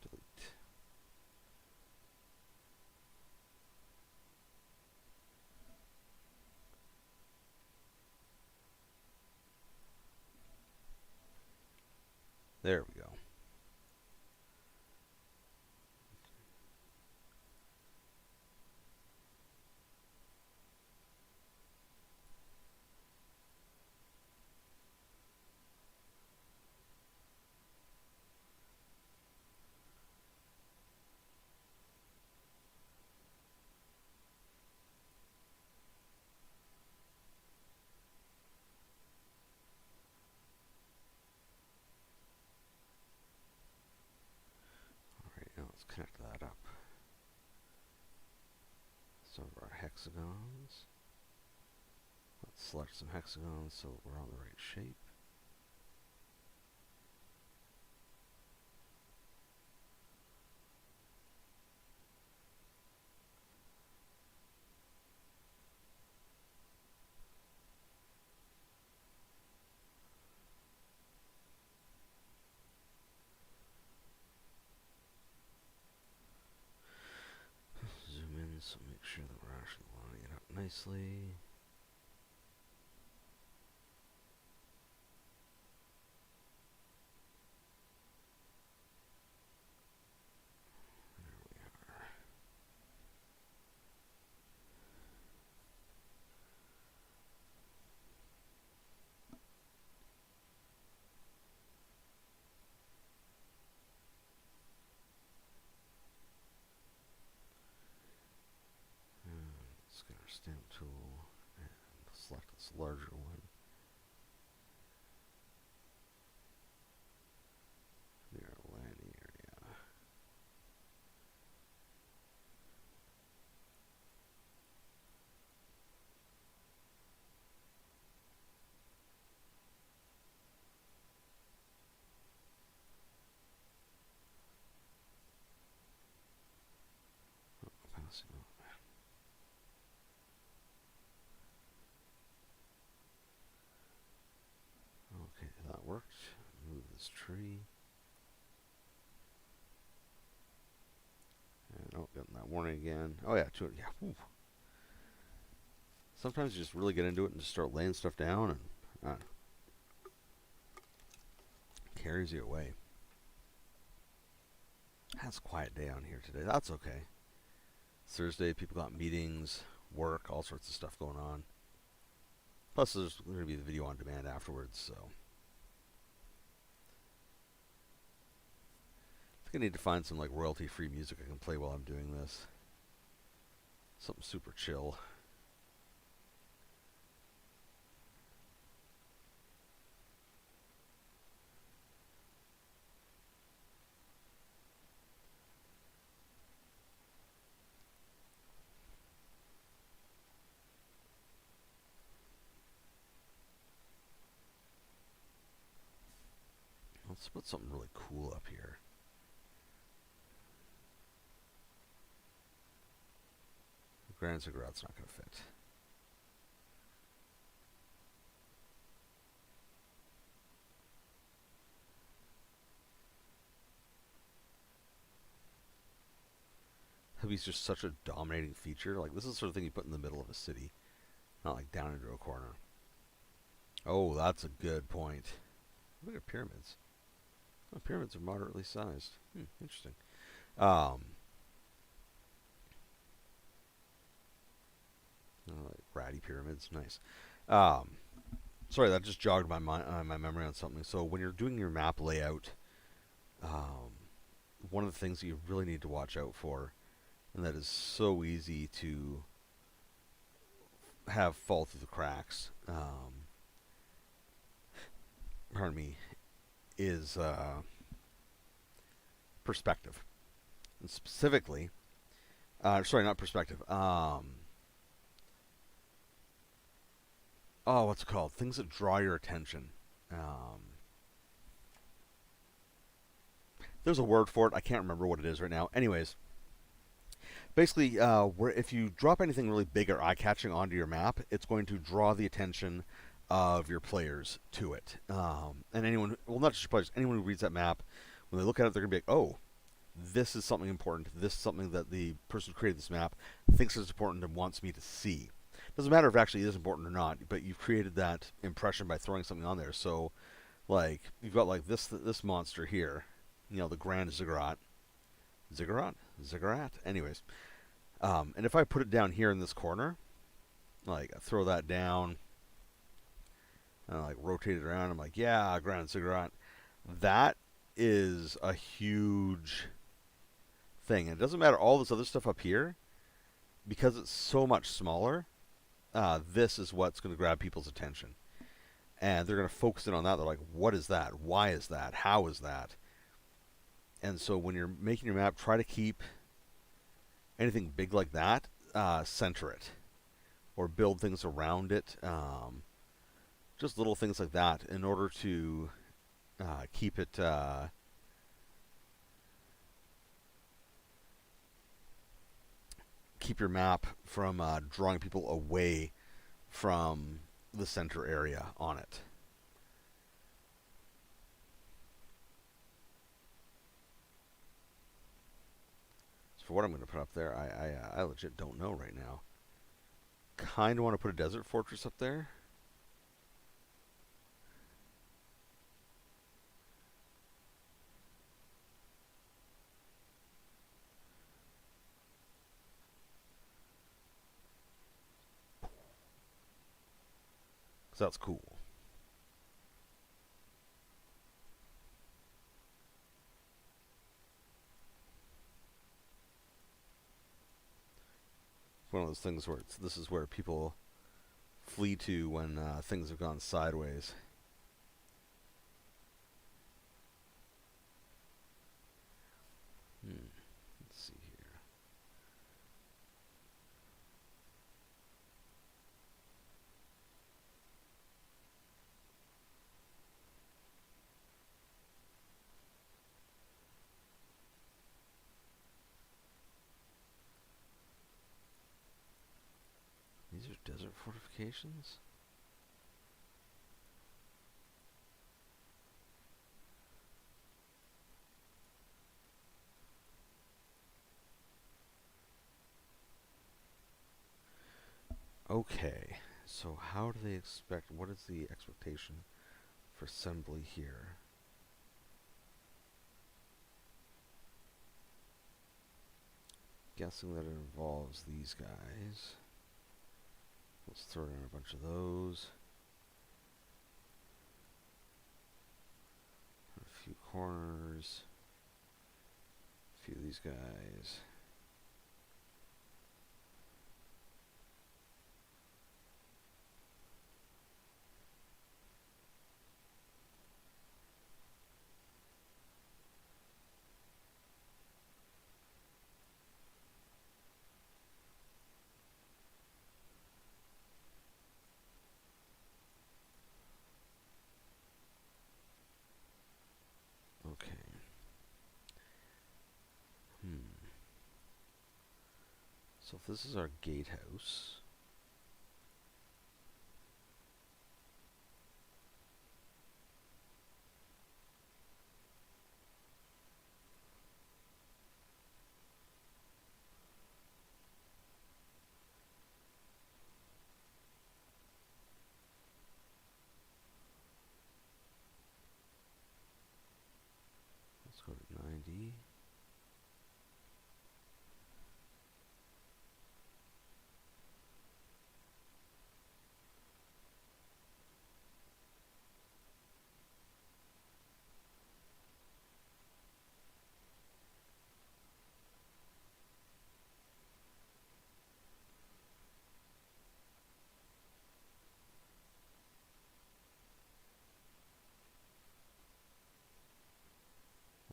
Speaker 1: Delete. There we go. Alright, now let's connect that up. Some of our hexagons. Let's select some hexagons so that we're on the right shape. Zoom in so make sure that we're actually lining it up nicely. There we are. Let's get our stamp tool and select this larger one. Near our landing area. Oh, passing on. warning again. Oh yeah, yeah. Whew. Sometimes you just really get into it and just start laying stuff down, and carries you away. It's a quiet day on here today. That's okay. It's Thursday. People got meetings, work, all sorts of stuff going on. Plus, there's going to be the video on demand afterwards, so. I think I need to find some like royalty-free music I can play while I'm doing this. Something super chill. Let's put something really cool up here. Grand cigarette's not going to fit. Hubby's just such a dominating feature. Like, this is the sort of thing you put in the middle of a city, not like down into a corner. Oh, that's a good point. Look at pyramids. Oh, pyramids are moderately sized. Interesting. Like ratty pyramids, nice. Sorry, that just jogged my my memory on something. So when you're doing your map layout, one of the things that you really need to watch out for, and that is so easy to have fall through the cracks, pardon me, is perspective. And specifically, sorry, not perspective. What's it called? Things that draw your attention. There's a word for it. I can't remember what it is right now. Anyways, basically, if you drop anything really big or eye-catching onto your map, it's going to draw the attention of your players to it. And anyone, well, not just your players, anyone who reads that map, when they look at it, they're going to be like, oh, this is something important. This is something that the person who created this map thinks is important and wants me to see. Doesn't matter if it actually is important or not, but you've created that impression by throwing something on there. So, like, you've got like this monster here, you know, the Grand Ziggurat. Ziggurat. Anyways, and if I put it down here in this corner, like I throw that down, and I like rotate it around, I'm like, yeah, Grand Ziggurat. That is a huge thing. And it doesn't matter all this other stuff up here, because it's so much smaller. This is what's going to grab people's attention. And they're going to focus in on that. They're like, what is that? Why is that? How is that? And so when you're making your map, try to keep anything big like that, center it. Or build things around it. Just little things like that in order to keep it... keep your map from drawing people away from the center area on it. So for what I'm going to put up there, I legit don't know right now. Kind of want to put a desert fortress up there. That's cool. It's one of those things where this is where people flee to when things have gone sideways. Let's see here. These are desert fortifications? Okay, so how do they expect? What is the expectation for assembly here? Guessing that it involves these guys. Let's throw in a bunch of those. A few corners. A few of these guys. Okay. So if this is our gatehouse, let's go to 90.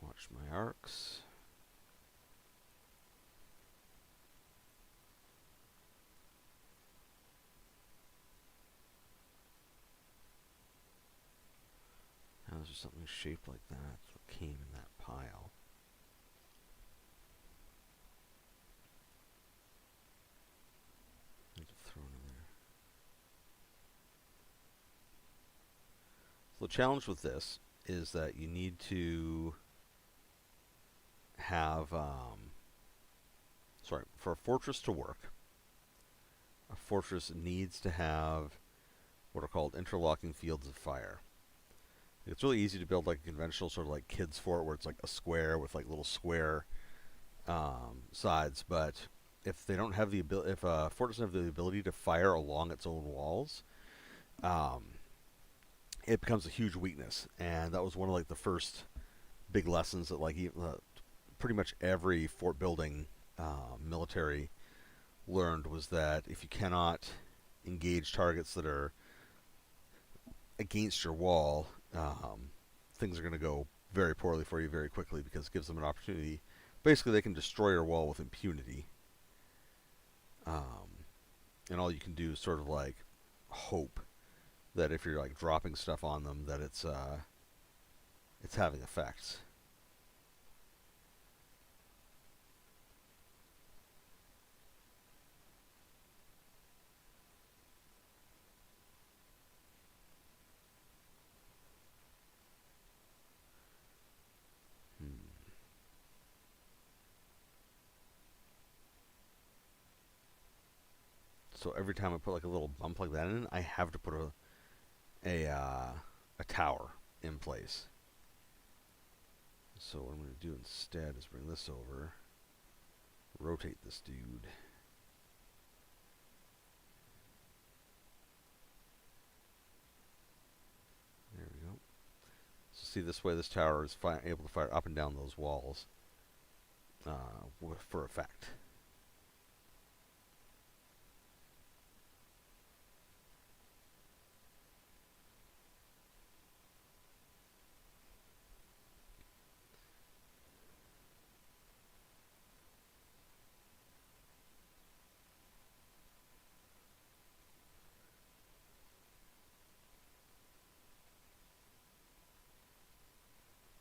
Speaker 1: Watch my arcs. Now there's something shaped like that. That's what came in that pile. Need to throw it in there. So the challenge with this is that you need to have, for a fortress to work, a fortress needs to have what are called interlocking fields of fire. It's really easy to build like a conventional sort of like kids fort where it's like a square with like little square sides, but if they don't have the ability, if a fort doesn't have the ability to fire along its own walls, um, it becomes a huge weakness. And that was one of like the first big lessons that like pretty much every fort building military learned, was that if you cannot engage targets that are against your wall, things are going to go very poorly for you very quickly, because it gives them an opportunity. Basically, they can destroy your wall with impunity. And all you can do is sort of like hope that if you're like dropping stuff on them, that it's having effects. So every time I put like a little bump like that in, I have to put a tower in place. So what I'm going to do instead is bring this over, rotate this dude. There we go. So see, this way this tower is able to fire up and down those walls for effect.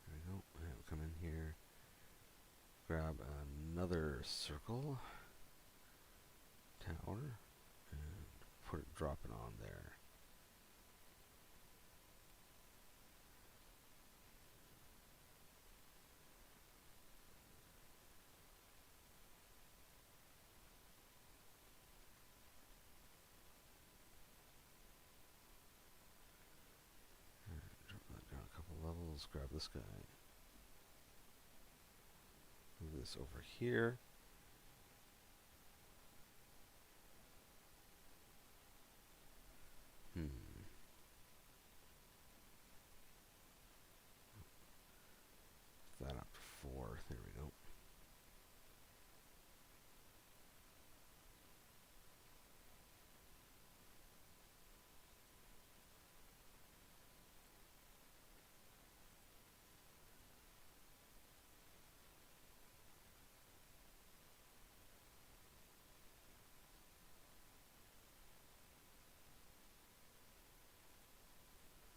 Speaker 1: There we go. And we'll come in here, grab another circle tower, and drop it on there. let's grab this guy. Move this over here. That up to 4. There we go.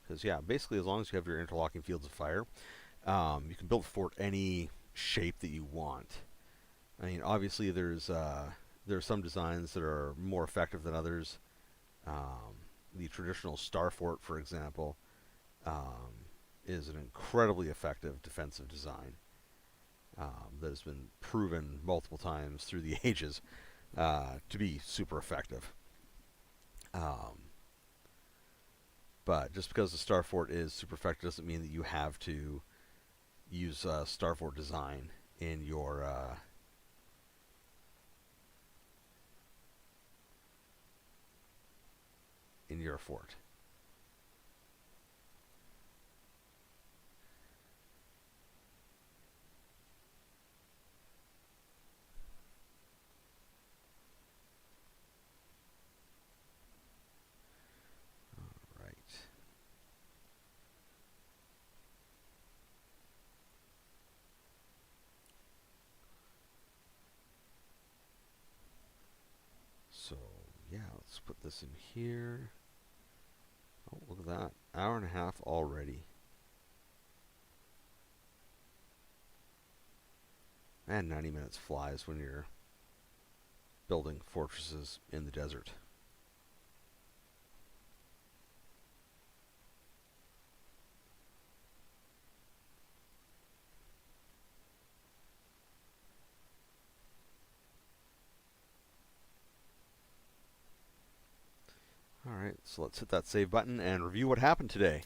Speaker 1: Because, yeah, basically as long as you have your interlocking fields of fire, you can build a fort any shape that you want. I mean, obviously there are some designs that are more effective than others. The traditional star fort, for example, is an incredibly effective defensive design that has been proven multiple times through the ages to be super effective. But just because the star fort is super effective doesn't mean that you have to use star fort design in your fort. All right. So, yeah, let's put this in here. Oh, look at that. Hour and a half already. And 90 minutes flies when you're building fortresses in the desert. Alright, so let's hit that save button and review what happened today,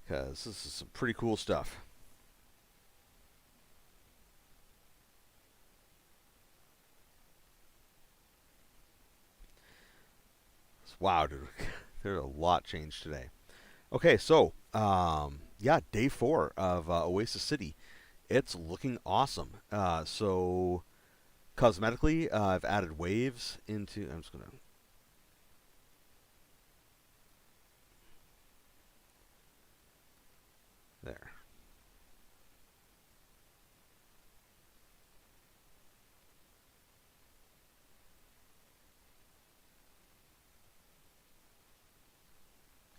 Speaker 1: because this is some pretty cool stuff. Wow, dude. There's a lot changed today. Okay, so, yeah, day 4 of Oasis City. It's looking awesome. So, cosmetically, I've added waves into... I'm just going to... There.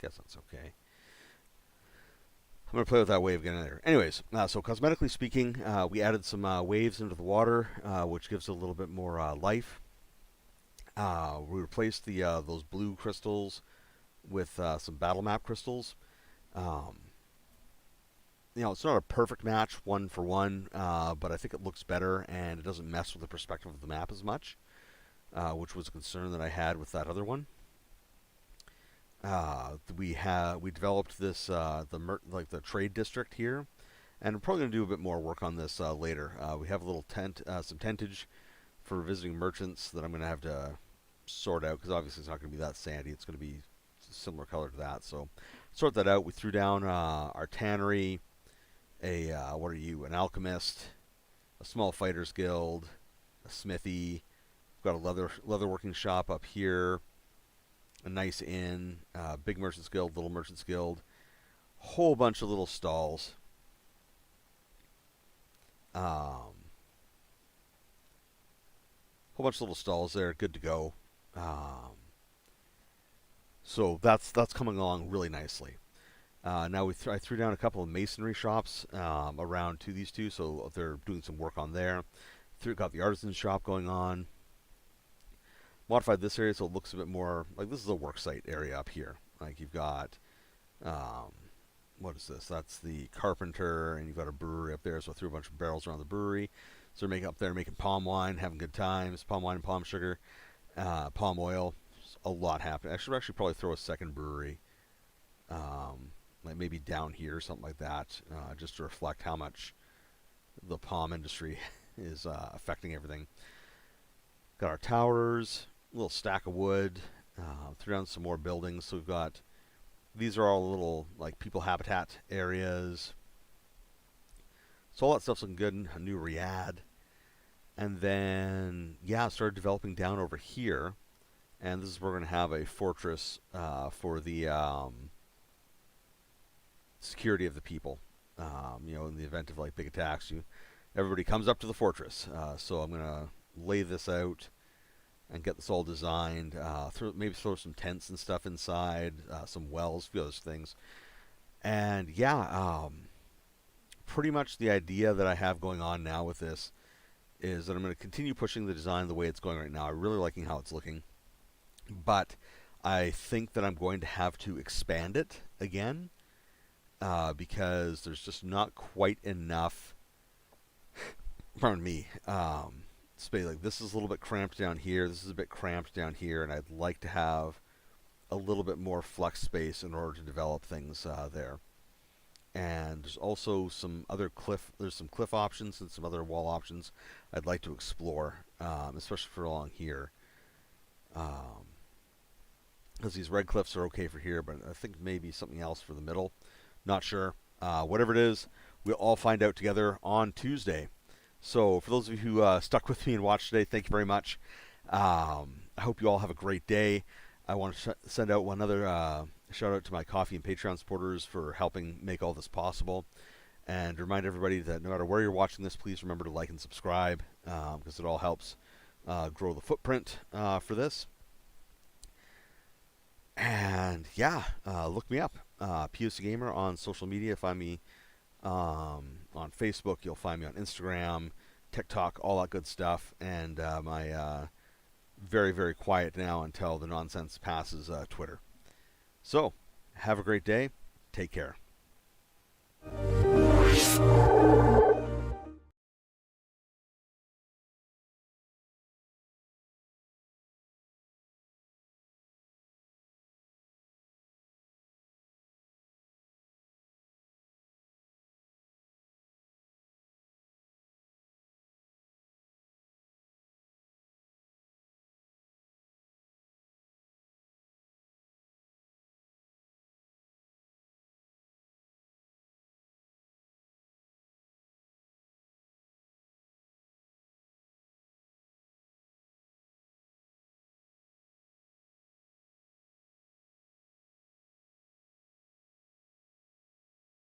Speaker 1: Guess that's okay. I'm going to play with that wave again later. Anyways, so cosmetically speaking, we added some waves into the water, which gives it a little bit more life. We replaced the those blue crystals with some battle map crystals. Um, it's not a perfect match one for one, but I think it looks better and it doesn't mess with the perspective of the map as much, which was a concern that I had with that other one. We developed this the trade district here, and we're probably going to do a bit more work on this later. We have a little tent, some tentage for visiting merchants that I'm going to have to sort out, because obviously it's not going to be that sandy. It's going to be a similar color to that. So sort that out. We threw down our tannery, what are you? An alchemist, a small fighters guild, a smithy. We've got a leatherworking shop up here, a nice inn, big merchants guild, little merchants guild, whole bunch of little stalls. Whole bunch of little stalls there, good to go. So that's coming along really nicely. Now I threw down a couple of masonry shops around to these two, so they're doing some work on there. Got the artisan shop going on. Modified this area so it looks a bit more like this is a work site area up here. Like you've got, what is this? That's the carpenter, and you've got a brewery up there. So I threw a bunch of barrels around the brewery. So they're making palm wine, having good times. Palm wine and palm sugar, palm oil. A lot happening. I should actually probably throw a second brewery like maybe down here or something like that, just to reflect how much the palm industry is affecting everything. Got our towers, a little stack of wood, threw down some more buildings. So we've got, these are all little like people habitat areas. So all that stuff's looking good. A new riad. And then, yeah, started developing down over here. And this is where we're going to have a fortress for the security of the people. In the event of like big attacks, everybody comes up to the fortress. So I'm going to lay this out and get this all designed. Maybe throw some tents and stuff inside, some wells, a few other things. And yeah, pretty much the idea that I have going on now with this is that I'm going to continue pushing the design the way it's going right now. I'm really liking how it's looking. But I think that I'm going to have to expand it again because there's just not quite enough, pardon me, space. Like this is a little bit cramped down here, this is a bit cramped down here, and I'd like to have a little bit more flex space in order to develop things there. And there's also some other there's some cliff options and some other wall options I'd like to explore, especially for along here. Because these red cliffs are okay for here, but I think maybe something else for the middle. Not sure. Whatever it is, we'll all find out together on Tuesday. So for those of you who stuck with me and watched today, thank you very much. I hope you all have a great day. I want to send out one other shout out to my Coffee and Patreon supporters for helping make all this possible. And remind everybody that no matter where you're watching this, please remember to like and subscribe because it all helps grow the footprint for this. And yeah, look me up, POCGamer on social media. Find me on Facebook. You'll find me on Instagram, TikTok, all that good stuff. And my very, very quiet now until the nonsense passes Twitter. So, have a great day. Take care.